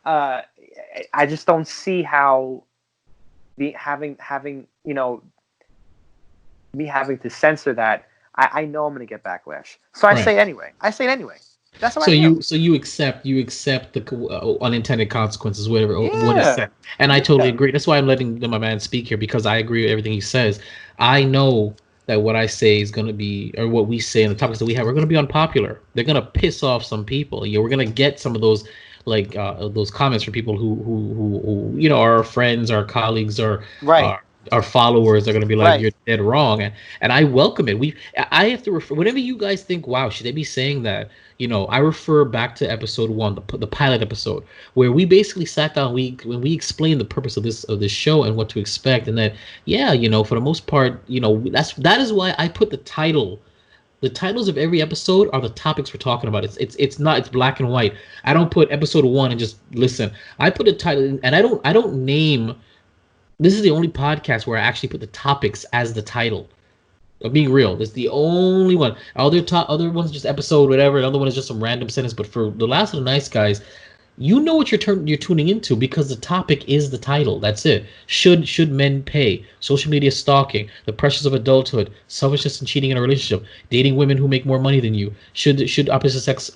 I just don't see how having me having to censor that. I know I'm going to get backlash, so I say it anyway. That's what I feel. So you accept
the unintended consequences, whatever what is said, and I totally agree. That's why I'm letting my man speak here, because I agree with everything he says. I know that what I say is going to be, or what we say and the topics that we have, are going to be unpopular. They're going to piss off some people. We're going to get some of those those comments from people who are our friends, our colleagues, or our followers are going to be like, you're dead wrong, and I welcome it. I have to refer, whenever you guys think, wow, should they be saying that? I refer back to episode 1, the pilot episode, where we basically sat down. When we explained the purpose of this show and what to expect, and that for the most part, that is why I put the title. The titles of every episode are the topics we're talking about. It's black and white. I don't put episode 1 and just listen. I put a title, and I don't name. This is the only podcast where I actually put the topics as the title. Being real. It's the only one. Other ones just episode whatever. Another one is just some random sentence. But for the last of the nice guys, you know what you're tuning into because the topic is the title. That's it. Should men pay? Social media stalking, the pressures of adulthood, selfishness and cheating in a relationship, dating women who make more money than you. Should opposite sex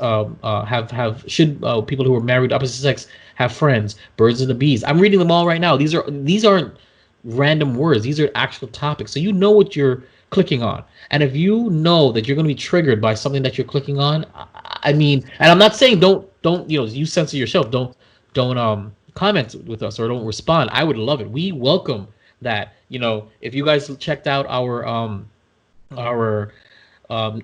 should people who are married to opposite sex have friends? Birds and the bees. I'm reading them all right now. These aren't random words. These are actual topics. So you know what you're clicking on. And if you know that you're going to be triggered by something that you're clicking on, I mean, and I'm not saying don't you censor yourself. Don't comment with us or don't respond. I would love it. We welcome that. If you guys checked out our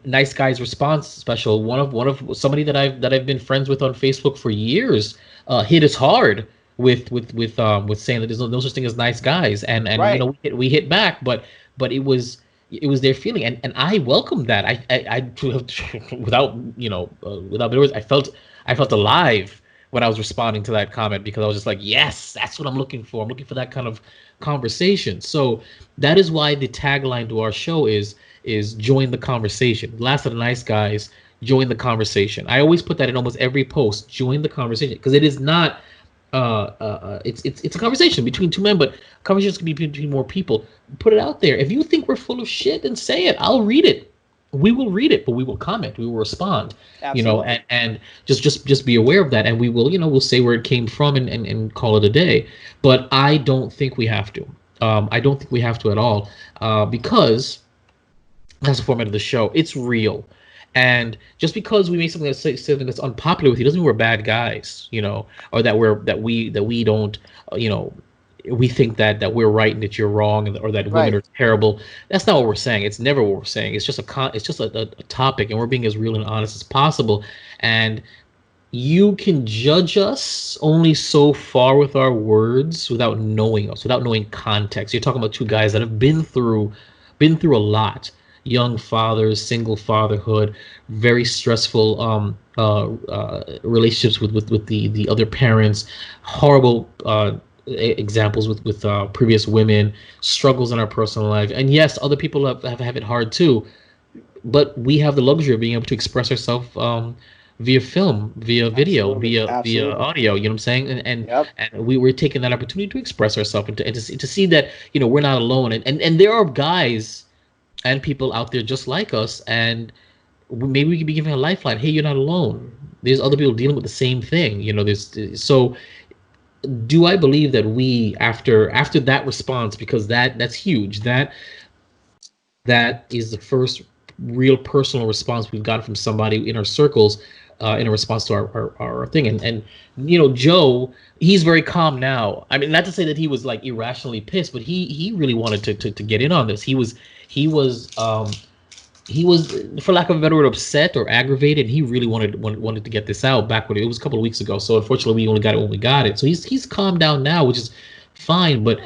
nice guys response special, one of somebody that I've been friends with on Facebook for years hit us hard with saying that there's no such thing as nice guys, and
right.
we hit back, but it was their feeling, and I welcomed that. I without without words, I felt alive when I was responding to that comment, because I was just like, yes, that's what I'm looking for. I'm looking for that kind of conversation. So that is why the tagline to our show is join the conversation. Last of the nice guys, join the conversation. I always put that in almost every post, join the conversation, because it is not it's a conversation between two men, but conversations can be between more people. Put it out there. If you think we're full of shit, then say it. I'll read it. We will read it, but we will comment. We will respond.
Absolutely.
And just be aware of that, and we will we'll say where it came from and call it a day. But I don't think we have to. I don't think we have to at all, because that's the format of the show. It's real. And just because we make something that's unpopular with you doesn't mean we're bad guys, or that we don't, we think that we're right and that you're wrong, or that women are terrible. That's not what we're saying. It's never what we're saying. It's just a topic, and we're being as real and honest as possible. And you can judge us only so far with our words without knowing us, without knowing context. You're talking about two guys that have been through a lot. Young fathers, single fatherhood, very stressful relationships with the other parents, horrible examples with previous women, struggles in our personal life. And yes, other people have it hard too, but we have the luxury of being able to express ourselves via film, via video, via audio. You know what I'm saying? And we're taking that opportunity to express ourselves and to see that we're not alone. And there are guys and people out there just like us, and maybe we could be giving a lifeline. Hey, you're not alone. There's other people dealing with the same thing. So do I believe that we, after that response, because that's huge, that is the first real personal response we've gotten from somebody in our circles, in a response to our thing. And Joe, he's very calm now. I mean, not to say that he was like irrationally pissed, but he really wanted to get in on this. He was, for lack of a better word, upset or aggravated. He really wanted to get this out back when it was a couple of weeks ago. So unfortunately, we only got it when we got it. So he's calmed down now, which is fine. But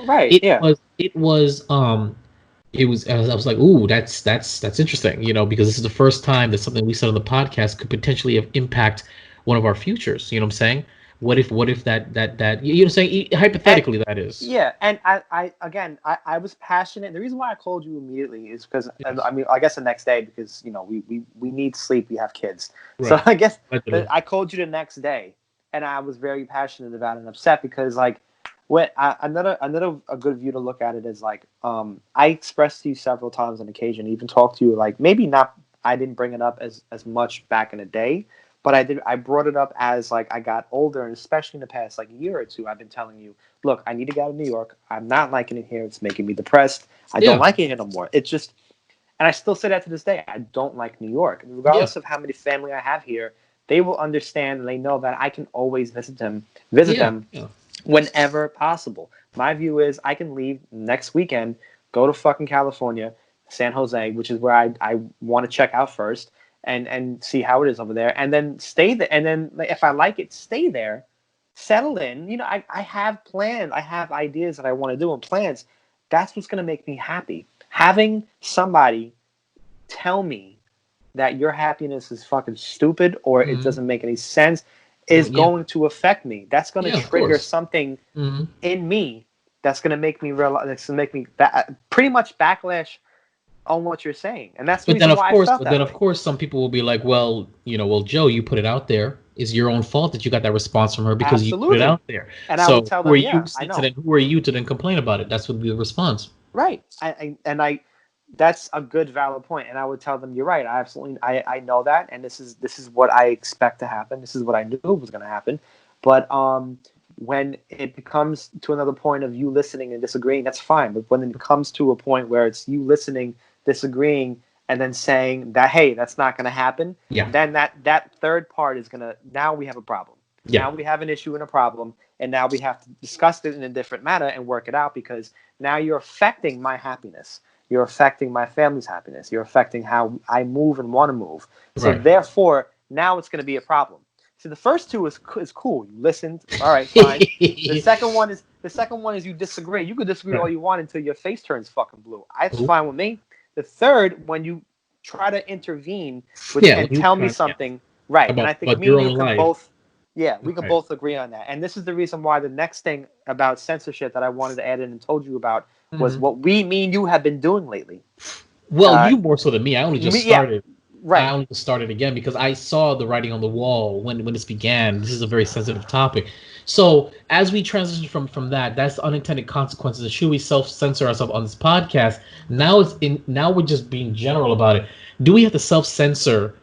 it was I was like, ooh, that's interesting, because this is the first time that something we said on the podcast could potentially impact one of our futures. You know what I'm saying? What if that saying, hypothetically, that is.
Yeah, and I was passionate. The reason why I called you immediately is because I guess the next day, because we need sleep. We have kids, right. So I guess I called you the next day, and I was very passionate about it and upset because another good view to look at it is I expressed to you several times on occasion, even talked to you maybe not. I didn't bring it up as much back in the day. But I brought it up as I got older, and especially in the past year or two, I've been telling you, look, I need to get out of New York. I'm not liking it here. It's making me depressed. I don't like it here no more. It's just, and I still say that to this day. I don't like New York. And regardless of how many family I have here, they will understand, and they know that I can always visit them whenever possible. My view is I can leave next weekend, go to fucking California, San Jose, which is where I want to check out first. And see how it is over there, and then stay there. And then if I like it, stay there, settle in. I have plans. I have ideas that I want to do and plans. That's what's going to make me happy. Having somebody tell me that your happiness is fucking stupid or it doesn't make any sense is going to affect me. That's going to trigger something in me that's going to make me realize. That's going to make me pretty much backlash on what you're saying, and that's the reason why I felt that way.
Of course, some people will be like, well, Joe, you put it out there. It's your own fault that you got that response from her because you put it out there.
And I would tell them, I know.
Who are you to then complain about it? That's what the response.
Right. That's a good, valid point. And I would tell them, you're right. I know that, and this is what I expect to happen. This is what I knew was going to happen. But when it becomes to another point of you listening and disagreeing, that's fine. But when it comes to a point where it's you listening, disagreeing, and then saying that, hey, that's not going to happen, then that third part is going to, now we have a problem. Yeah. Now we have an issue and a problem, and now we have to discuss it in a different manner and work it out, because now you're affecting my happiness. You're affecting my family's happiness. You're affecting how I move and want to move. So therefore, now it's going to be a problem. So the first two is cool. You listened. All right, fine. The second one is you disagree. You could disagree all you want until your face turns fucking blue. That's fine with me. The third, when you try to intervene and tell me something, right? And I think me and you can both. Yeah, we can both agree on that. And this is the reason why the next thing about censorship that I wanted to add in and told you about was what me and you have been doing lately.
Well, you more so than me. I only just started. Right. I only just started again because I saw the writing on the wall when this began. This is a very sensitive topic. So as we transition from that's unintended consequences. Should we self-censor ourselves on this podcast? Now we're just being general about it. Do we have to self-censor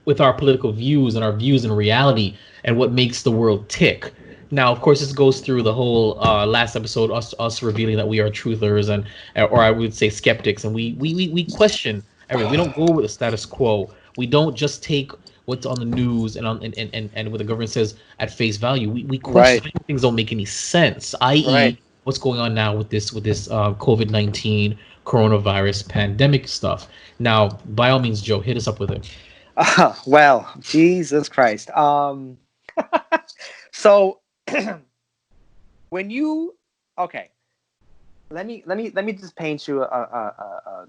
with our political views and our views in reality and what makes the world tick? Now, of course, this goes through the whole last episode, us revealing that we are truthers or I would say skeptics, and we question everything. We don't go with the status quo. We don't just take what's on the news and what the government says at face value. We question things don't make any sense. I.e., what's going on now with this COVID-19 coronavirus pandemic stuff. Now, by all means, Joe, hit us up with it.
Well, Jesus Christ. So when you let me just paint you a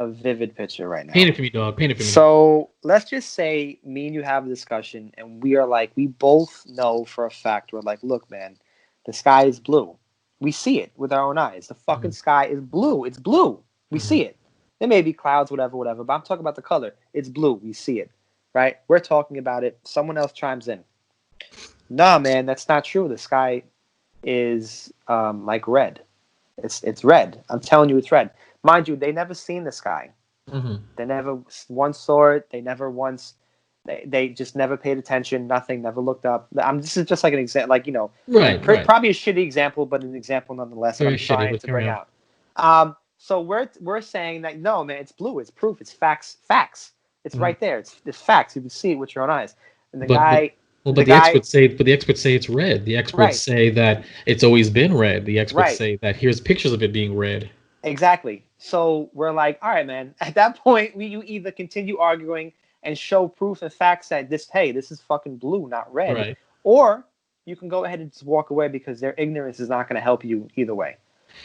vivid picture right now.
Paint it for me, dog. Paint it for me.
So let's just say me and you have a discussion, and we are like, we both know for a fact, we're like, look, man, the sky is blue. We see it with our own eyes. The fucking sky is blue. It's blue. We see it. There may be clouds, whatever, but I'm talking about the color. It's blue. We see it, right? We're talking about it. Someone else chimes in. Nah, man, that's not true. The sky is like red. It's red. I'm telling you, it's red. Mind you, they never seen the sky. Mm-hmm. They never once saw it. They never once. They just never paid attention. Nothing. Never looked up. This is just like an example. Like, probably a shitty example, but an example nonetheless. That I'm trying to bring out. So we're saying that no, man, it's blue. It's proof. It's facts. It's right there. It's facts. You can see it with your own eyes. And the
experts say it's red. The experts say that it's always been red. The experts say that here's pictures of it being red.
Exactly. So we're like, all right, man. At that point, you either continue arguing and show proof and facts that this is fucking blue, not red, or you can go ahead and just walk away because their ignorance is not going to help you either way.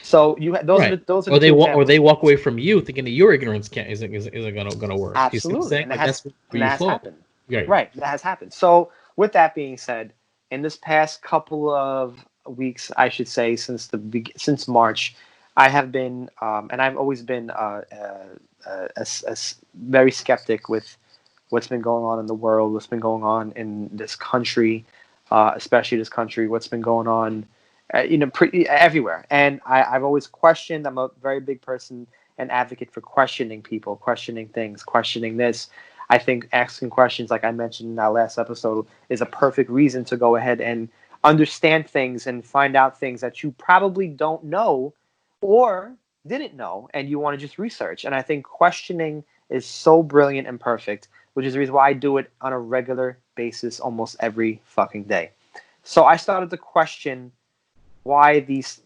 So those are or
they walk away from you thinking that your ignorance isn't going to work.
Absolutely, and that has happened. Right, that has happened. So with that being said, in this past couple of weeks, I should say, since March, I have been, and I've always been very skeptic with what's been going on in the world, what's been going on in this country, especially this country, what's been going on, everywhere. And I've always questioned. I'm a very big person, an advocate for questioning people, questioning things, questioning this. I think asking questions, like I mentioned in our last episode, is a perfect reason to go ahead and understand things and find out things that you probably don't know or didn't know, and you want to just research. And I think questioning is so brilliant and perfect, which is the reason why I do it on a regular basis almost every fucking day. So I started to question why this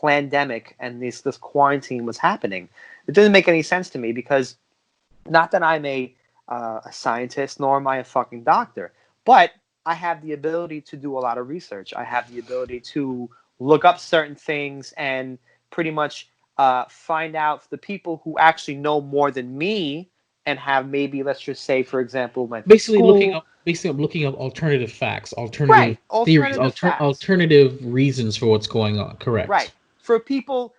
pandemic and this quarantine was happening. It didn't make any sense to me because not that I'm a scientist, nor am I a fucking doctor, but I have the ability to do a lot of research. I have the ability to look up certain things and pretty much find out the people who actually know more than me and have maybe, let's just say, for example,
looking up alternative facts, alternative theories, alternative reasons for what's going on. Correct.
Right. For people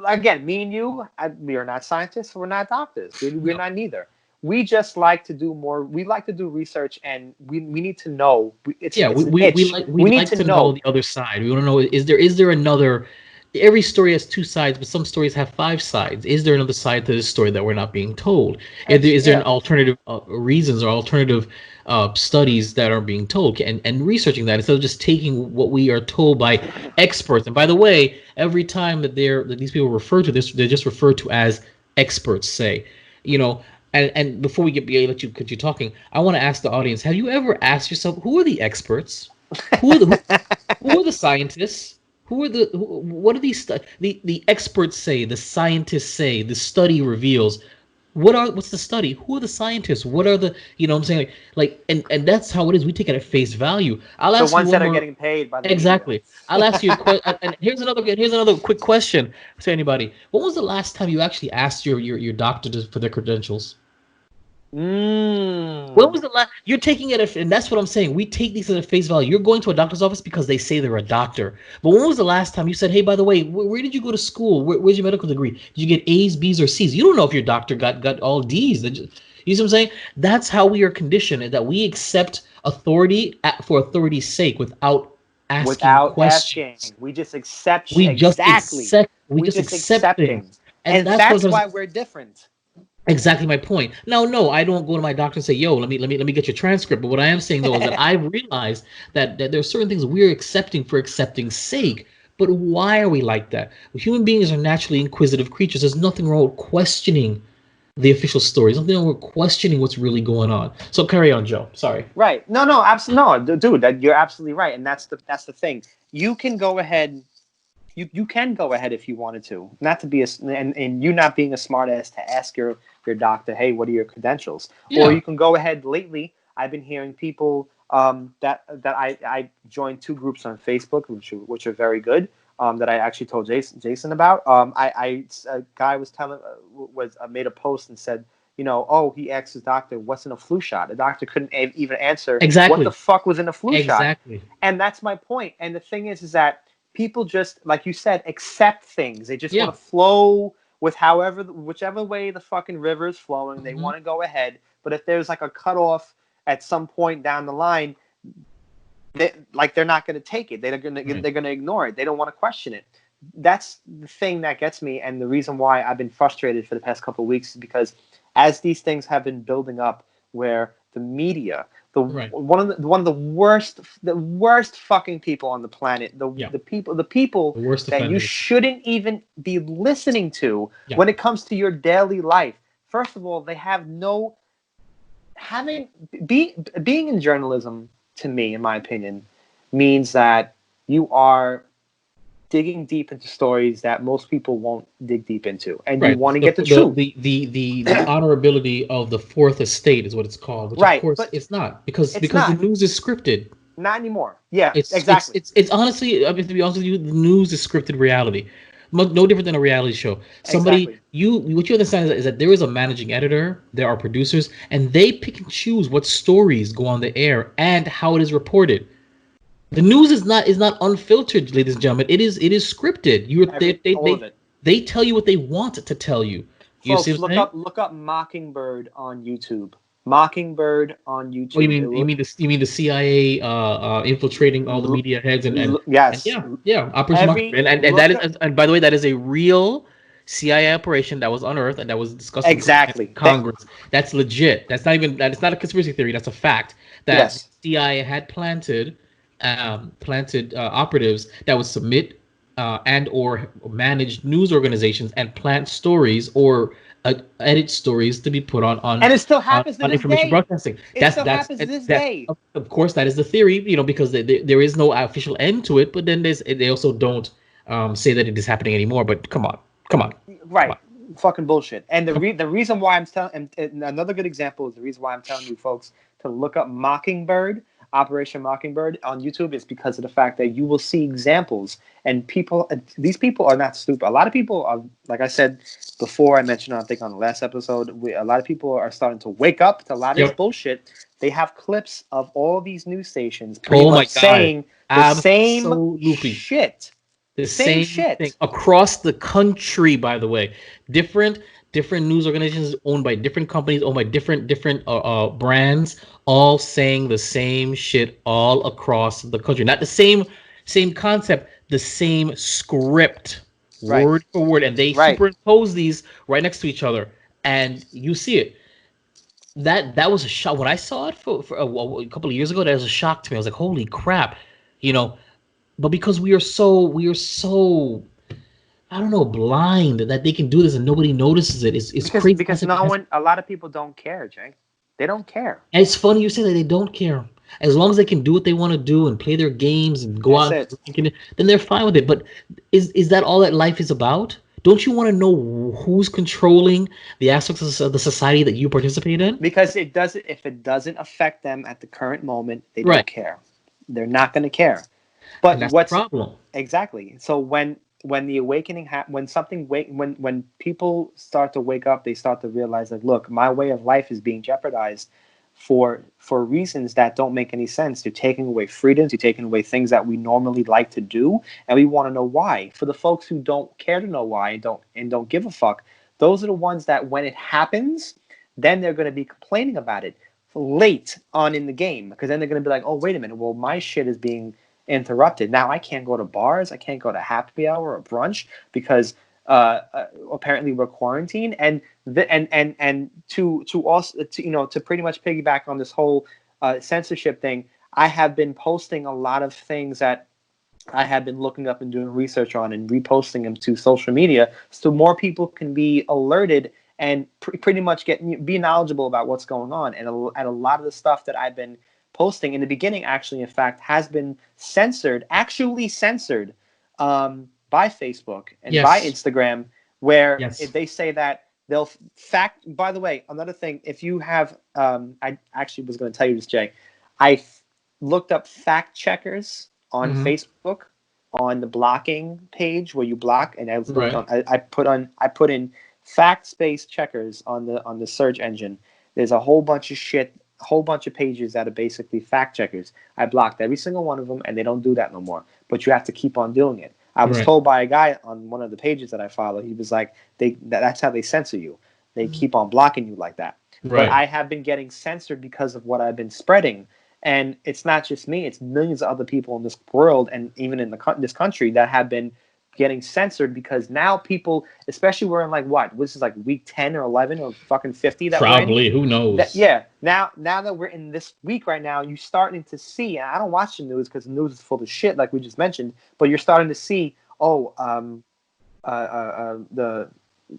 again, me and you, we are not scientists. We're not doctors. We're not neither. We just like to do more. We like to do research, and we need to know. It's an itch.
We like to know the other side. We want to know, is there another? Every story has two sides, but some stories have five sides. Is there another side to this story that we're not being told? Is there an alternative reasons or alternative studies that are being told, and researching that instead of just taking what we are told by experts? And by the way, every time that these people refer to this, they're just referred to as experts say, you know. And before we let you continue talking, I want to ask the audience: have you ever asked yourself, who are the experts? Who are the scientists? What are these the experts say, the scientists say, the study reveals? What's the study? Who are the scientists? What are the, you know what I'm saying? Like and that's how it is. We take it at face value. I'll ask
the ones
you
that are getting paid by the
exactly.
media.
I'll ask you a question. And here's another quick question to anybody. When was the last time you actually asked your doctor for their credentials? When was the last? You're taking it, and that's what I'm saying. We take these at face value. You're going to a doctor's office because they say they're a doctor. But when was the last time you said, "Hey, by the way, where did you go to school? Where's your medical degree? Did you get A's, B's, or C's?" You don't know if your doctor got all D's. You see what I'm saying? That's how we are conditioned, and that we accept authority for authority's sake without asking questions.
We just accept.
We just accept things,
and that's why we're different.
Exactly my point. Now, no, I don't go to my doctor and say, "Yo, let me get your transcript." But what I am saying though is that I've realized that there are certain things we're accepting for accepting's sake. But why are we like that? Human beings are naturally inquisitive creatures. There's nothing wrong with questioning the official stories. Nothing wrong with questioning what's really going on. So carry on, Joe. Sorry.
Right. No, absolutely, no, dude. You're absolutely right, and that's the thing. You can go ahead. You can go ahead if you wanted to, not to be and you not being a smartass to ask your doctor, hey, what are your credentials? Yeah. Or you can go ahead. Lately, I've been hearing people that I joined two groups on Facebook, which are very good. That I actually told Jason about. A guy made a post and said, you know, he asked his doctor, what's in a flu shot? The doctor couldn't even answer what the fuck was in a flu shot.
Exactly.
And that's my point. And the thing is that people just, like you said, accept things. They just want to flow with whichever way the fucking river is flowing. They want to go ahead. But if there's like a cutoff at some point down the line, they're not going to take it. They're going to ignore it. They don't want to question it. That's the thing that gets me, and the reason why I've been frustrated for the past couple of weeks is because as these things have been building up, where the media, one of the worst fucking people on the planet, the people that you shouldn't even be listening to when it comes to your daily life. First of all, they have being in journalism, to me, in my opinion, means that you are digging deep into stories that most people won't dig deep into, and you want to get the truth.
The honorability of the fourth estate is what it's called, which of course it's not, because the news is scripted.
Not anymore. Yeah,
exactly. It's honestly, I mean, to be honest with you, the news is scripted reality. No different than a reality show. What you understand is that there is a managing editor, there are producers, and they pick and choose what stories go on the air and how it is reported. The news is not unfiltered, ladies and gentlemen. It is scripted. They tell you what they want to tell you.
Folks, look up Mockingbird on YouTube. Mockingbird on YouTube.
Oh, you mean the CIA infiltrating all the media heads and
yes,
Operation Mockingbird, and that is, and by the way, that is a real CIA operation that was unearthed and that was discussed in Congress. That's legit. That's not a conspiracy theory. That's a fact that CIA had planted operatives that would submit and or manage news organizations and plant stories or edit stories to be put on
and it still happens
on information broadcasting. Of course, that is the theory, because there is no official end to it. But then they also don't say that it is happening anymore. But come on,
right? Come on. Fucking bullshit. And the reason why I'm telling, and another good example is the reason why I'm telling you folks to look up Mockingbird. Operation Mockingbird on YouTube is because of the fact that you will see examples, and these people are not stupid. A lot of people are, like I said before, I mentioned, I think on the last episode, a lot of people are starting to wake up to a lot of this bullshit. They have clips of all these news stations pretty much saying the same shit.
The same
shit
thing across the country. By the way, different news organizations owned by different companies, owned by different brands, all saying the same shit all across the country. Not the same concept, the same script, word for word, and they superimpose these right next to each other, and you see it. That was a shock when I saw it for a couple of years ago. That was a shock to me. I was like, holy crap, you know. But because we are so I don't know, blind that they can do this and nobody notices it. It's crazy.
Because a lot of people don't care, Jay. They don't care.
And it's funny you say that they don't care. As long as they can do what they want to do and play their games and go out drinking, then they're fine with it. But is that all that life is about? Don't you want to know who's controlling the aspects of the society that you participate in?
Because if it doesn't affect them at the current moment, they don't care. They're not going to care. But
that's
what's
the problem?
Exactly. So when the awakening when people start to wake up, they start to realize that, look, my way of life is being jeopardized for reasons that don't make any sense. You're taking away freedoms, you're taking away things that we normally like to do, and we want to know why. For the folks who don't care to know why and don't give a fuck, those are the ones that when it happens, then they're going to be complaining about it late on in the game, because then they're going to be like, oh, wait a minute, well, my shit is being interrupted. Now I can't go to bars, I can't go to happy hour or brunch because apparently we're quarantined. And to also to pretty much piggyback on this whole censorship thing, I have been posting a lot of things that I have been looking up and doing research on and reposting them to social media so more people can be alerted and pretty much be knowledgeable about what's going on. And a lot of the stuff that I've been posting in the beginning, actually, in fact, has been actually censored by Facebook and by Instagram, where they say that they'll by the way, another thing, if you have, I actually was going to tell you this, Jay, I looked up fact checkers on Facebook on the blocking page where you block, and I put in fact space checkers on the search engine. There's a whole bunch of shit, a whole bunch of pages that are basically fact checkers. I blocked every single one of them, and they don't do that no more. But you have to keep on doing it. I was told by a guy on one of the pages that I follow, he was like, that's how they censor you. They keep on blocking you like that. But I have been getting censored because of what I've been spreading. And it's not just me, it's millions of other people in this world and even in this country that have been getting censored, because now people, especially we're in this is like week 10 or 11 or fucking 50 that
probably, who knows?
Now that we're in this week right now, you're starting to see, and I don't watch the news because the news is full of shit like we just mentioned, but you're starting to see the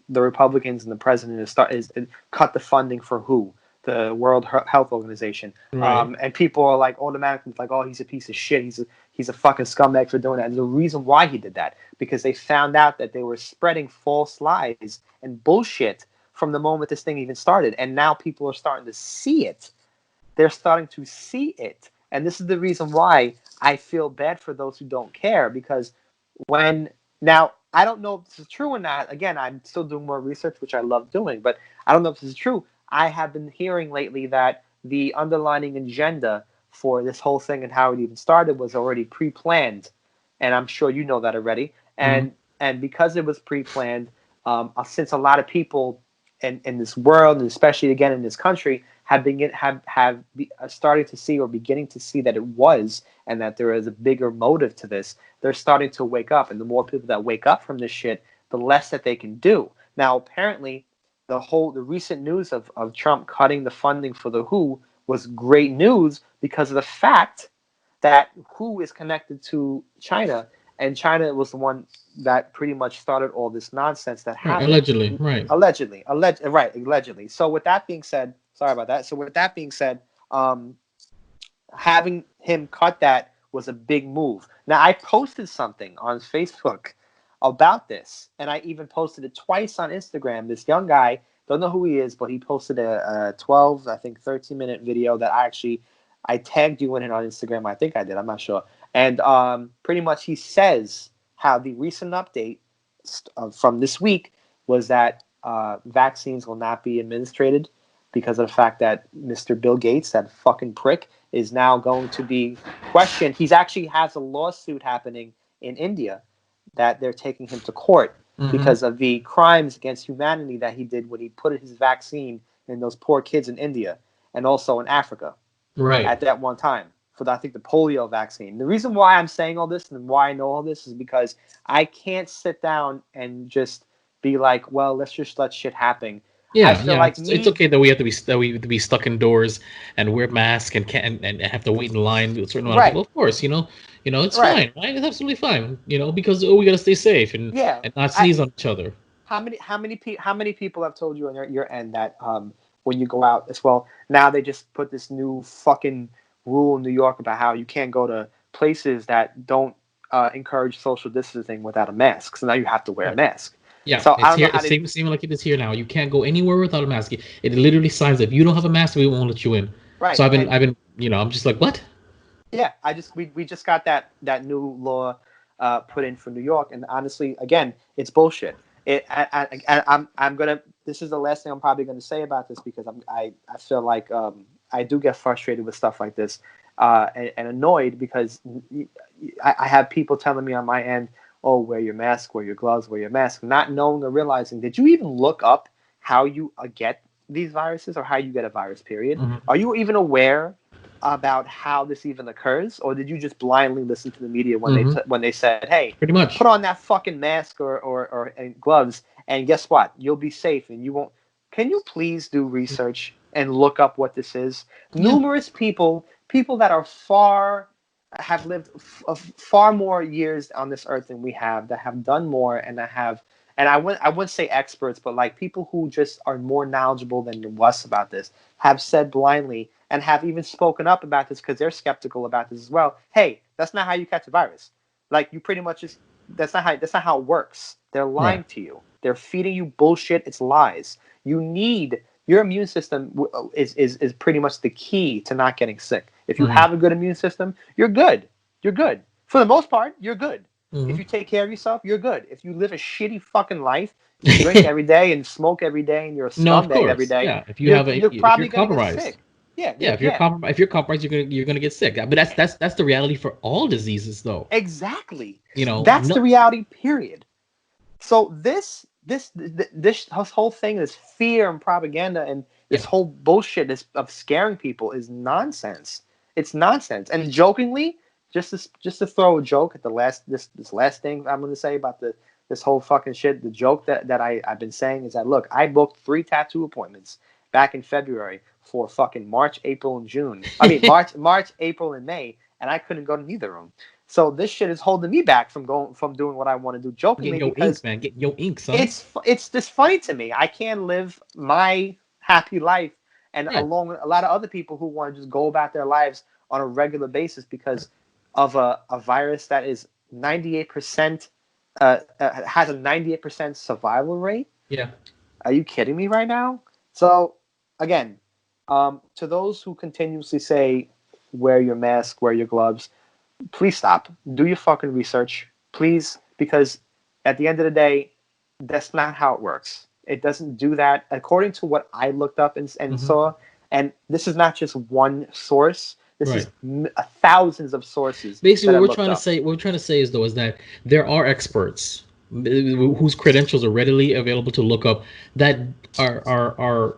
Republicans and the president is cut the funding for WHO, the World Health Organization, and people are like automatically like, oh, he's a piece of shit, he's a fucking scumbag for doing that. And the reason why he did that, because they found out that they were spreading false lies and bullshit from the moment this thing even started, and now people are starting to see it. They're starting to see it, and this is the reason why I feel bad for those who don't care, because now I don't know if this is true or not. Again, I'm still doing more research, which I love doing, but I don't know if this is true. I have been hearing lately that the underlying agenda for this whole thing and how it even started was already pre-planned, and I'm sure you know that already. And because it was pre-planned, since a lot of people in this world, and especially again in this country, have started to see or beginning to see that it was, and that there is a bigger motive to this, they're starting to wake up. And the more people that wake up from this shit, the less that they can do. Now, apparently, the recent news of Trump cutting the funding for the WHO was great news because of the fact that WHO is connected to China, and China was the one that pretty much started all this nonsense that happened. Allegedly. So with that being said, sorry about that. So with that being said, having him cut that was a big move. Now, I posted something on Facebook about this, and I even posted it twice on Instagram. This young guy, don't know who he is, but he posted a 13-minute video that I tagged you in it on Instagram. I think I did, I'm not sure. And pretty much he says how the recent update from this week was that vaccines will not be administered because of the fact that Mr. Bill Gates, that fucking prick, is now going to be questioned. He's actually has a lawsuit happening in India that they're taking him to court because of the crimes against humanity that he did when he put his vaccine in those poor kids in India and also in Africa.
Right.
At that one time for I think the polio vaccine. The reason why I'm saying all this and why I know all this is because I can't sit down and just be like, well, let's just let shit happen.
Yeah,
I feel like
it's okay that we have to be stuck indoors and wear masks and have to wait in line with a certain amount of people. Of course, it's fine. Right? It's absolutely fine. Because we gotta stay safe and not sneeze on each other.
How many people have told you on your end that when you go out as well, now they just put this new fucking rule in New York about how you can't go to places that don't encourage social distancing without a mask. So now you have to wear a mask.
Yeah, so it's here. It's same like it is here now. You can't go anywhere without a mask. It literally signs that if you don't have a mask, we won't let you in. Right. So I've been, I'm just like, what? Yeah,
we just got that new law put in for New York, and honestly, again, it's bullshit. I'm gonna. This is the last thing I'm probably gonna say about this because I feel like I do get frustrated with stuff like this and annoyed because I have people telling me on my end, oh, wear your mask, wear your gloves, wear your mask, not knowing or realizing, did you even look up how you get these viruses or how you get a virus, period? Are you even aware about how this even occurs? Or did you just blindly listen to the media when they said, hey,
pretty much
put on that fucking mask or gloves and guess what? You'll be safe and you won't. Can you please do research and look up what this is? Numerous people that are have lived far more years on this earth than we have, that have done more and that have, and I wouldn't say experts, but like people who just are more knowledgeable than us about this, have said blindly and have even spoken up about this because they're skeptical about this as well. Hey, that's not how you catch a virus. Like you pretty much just that's not how it works. They're lying to you. They're feeding you bullshit. It's lies. You need your immune system is pretty much the key to not getting sick. If you have a good immune system, you're good. You're good. For the most part, you're good. If you take care of yourself, you're good. If you live a shitty fucking life, you drink every day and smoke every day and you're a scumbag every day,
if you're
probably
compromised.
Get sick.
If you're compromised, you're gonna get sick. But that's the reality for all diseases, though.
Exactly. That's the reality. Period. So this whole thing, this fear and propaganda and this whole bullshit of scaring people is nonsense. It's nonsense. And jokingly, just to throw a joke at this last thing I'm going to say about this whole fucking shit. The joke that I've been saying is that look, I booked 3 tattoo appointments back in February for fucking March, April, and June. I mean March, April, and May, and I couldn't go to neither of them. So this shit is holding me back from doing what I want to do jokingly.
Get your inks, man. Get your inks, son.
It's just funny to me. I can't live my happy life and along with a lot of other people who want to just go about their lives on a regular basis because of a virus that is 98% has a 98% survival rate.
Yeah.
Are you kidding me right now? So again, to those who continuously say wear your mask, wear your gloves, please stop. Do your fucking research, please, because at the end of the day, that's not how it works. It doesn't do that. According to what I looked up and saw, and this is not just one source. This is thousands of sources.
Basically, what we're trying to say is that there are experts whose credentials are readily available to look up that are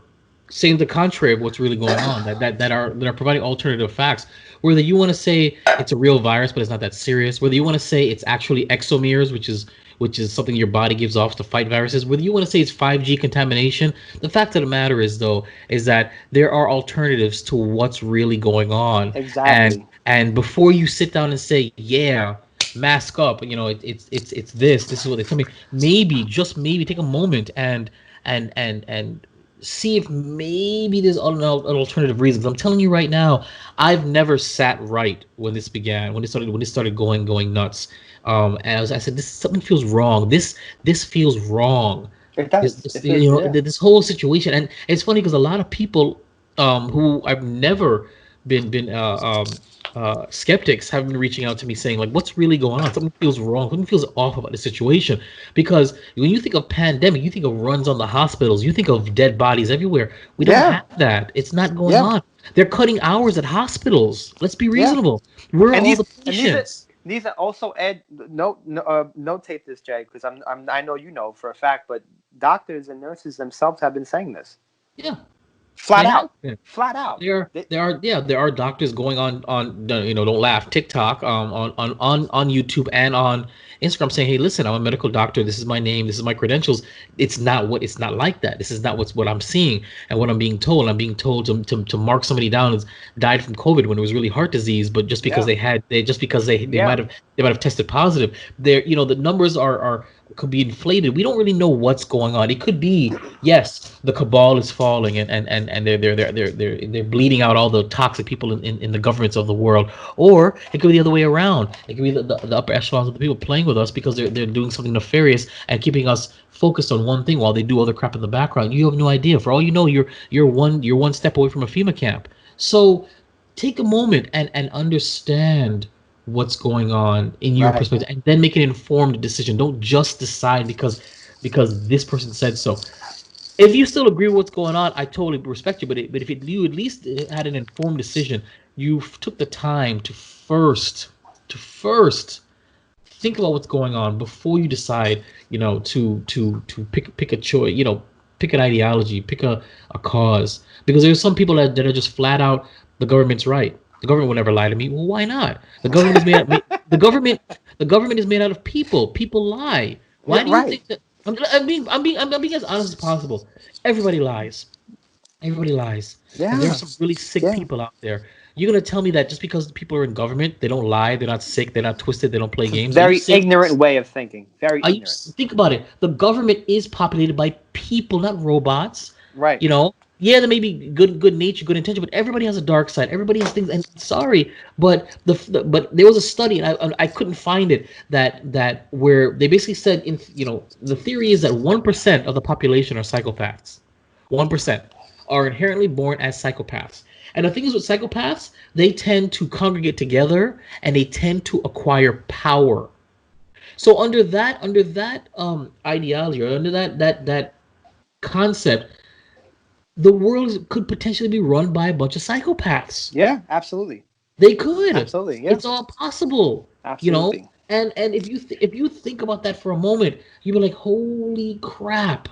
saying the contrary of what's really going on. that are providing alternative facts. Whether you want to say it's a real virus, but it's not that serious. Whether you want to say it's actually exomeres, which is something your body gives off to fight viruses. Whether you want to say it's 5G contamination, the fact of the matter is that there are alternatives to what's really going on.
Exactly.
And before you sit down and say, mask up, it's this is what they're telling me. Maybe, just maybe, take a moment and see if maybe there's an alternative reason. I'm telling you right now, I've never sat right when this began, when it started going nuts. And I said, something feels wrong. This feels wrong.
It does.
This whole situation, and it's funny because a lot of people who I've never been skeptics have been reaching out to me saying, like, what's really going on? Something feels wrong. Something feels off about the situation. Because when you think of pandemic, you think of runs on the hospitals. You think of dead bodies everywhere. We don't have that. It's not going on. They're cutting hours at hospitals. Let's be reasonable. Where are all the patients?
These are also notate this, Jay, because I know you know for a fact, but doctors and nurses themselves have been saying this.
Yeah.
Flat out.
There are doctors going on don't laugh, TikTok, on YouTube and on Instagram saying, hey, listen, I'm a medical doctor. This is my name. This is my credentials. It's not like that. This is not what I'm seeing and what I'm being told. I'm being told to mark somebody down as died from COVID when it was really heart disease, but just because they might have tested positive. The numbers could be inflated. We don't really know what's going on. It could be, yes, the cabal is falling and they're bleeding out all the toxic people in the governments of the world, or it could be the other way around. It could be the upper echelons of the people playing with us because they're doing something nefarious and keeping us focused on one thing while they do other crap in the background. You have no idea. For all you know, you're one step away from a FEMA camp. So take a moment and understand what's going on in your perspective, and then make an informed decision. Don't just decide because this person said so. If you still agree with what's going on, I totally respect you. But if you at least had an informed decision, you took the time to first think about what's going on before you decide, to pick a choice, pick an ideology, pick a cause. Because there's some people that are just flat out, the government's right. The government will never lie to me. Well, why not? The government is made. The government is made out of people. People lie. Why do you think that? I'm being as honest as possible. Everybody lies. Everybody lies. Yeah. And there are some really sick people out there. You're gonna tell me that just because people are in government, they don't lie, they're not sick, they're not twisted, they don't play games?
Very ignorant way of thinking. Very ignorant.
Think about it. The government is populated by people, not robots.
Right.
Yeah, there may be good nature, good intention, but everybody has a dark side. Everybody has things. And sorry, but but there was a study, and I couldn't find it that where they basically said the theory is that 1% of the population are psychopaths. 1% are inherently born as psychopaths. And the thing is with psychopaths, they tend to congregate together and they tend to acquire power. So under that ideology, or under that concept, the world could potentially be run by a bunch of psychopaths.
Yeah, absolutely.
They could.
Absolutely, yeah.
It's all possible.
Absolutely.
And if you think about that for a moment, you'll be like, holy crap,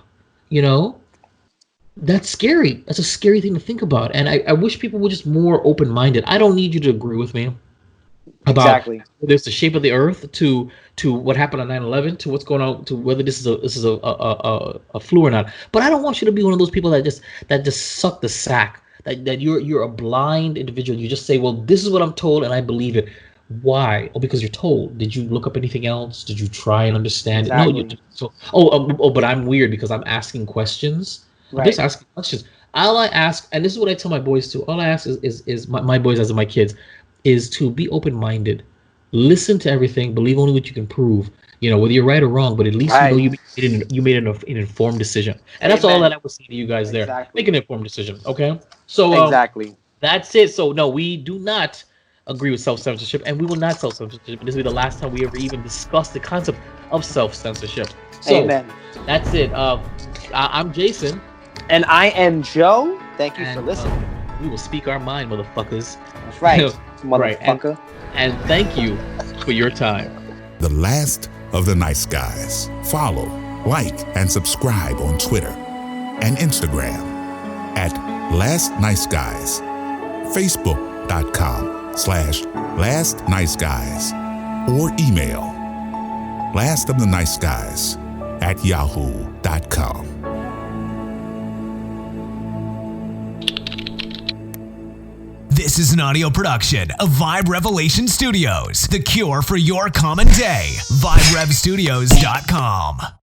that's scary. That's a scary thing to think about. And I wish people were just more open-minded. I don't need you to agree with me about whether it's the shape of the earth to what happened on 9/11 to what's going on, to whether this is a flu or not. But I don't want you to be one of those people that just suck the sack. That you're a blind individual. You just say, well, this is what I'm told and I believe it. Why? Oh, because you're told. Did you look up anything else? Did you try and understand it? No. But I'm weird because I'm asking questions. Right. I'm just asking questions. All I ask, and this is what I tell my boys too. All I ask is my boys, as in my kids, is to be open-minded. Listen to everything. Believe only what you can prove. Whether you're right or wrong, but at least you made an informed decision. And that's all that I would say to you guys there. Make an informed decision, okay? So
exactly.
That's it. So no, we do not agree with self-censorship, and we will not self-censorship. This will be the last time we ever even discuss the concept of self-censorship. So,
amen.
That's it. I'm Jason.
And I am Joe. Thank you for listening.
We will speak our mind, motherfuckers.
That's right, motherfucker.
Right. And thank you for your time.
The Last of the Nice Guys. Follow, like, and subscribe on Twitter and Instagram at Last Nice Guys. Facebook.com/Last Nice Guys. Or email lastoftheniceguys@yahoo.com.
This is an audio production of Vibe Revelation Studios, the cure for your common day. VibeRevStudios.com.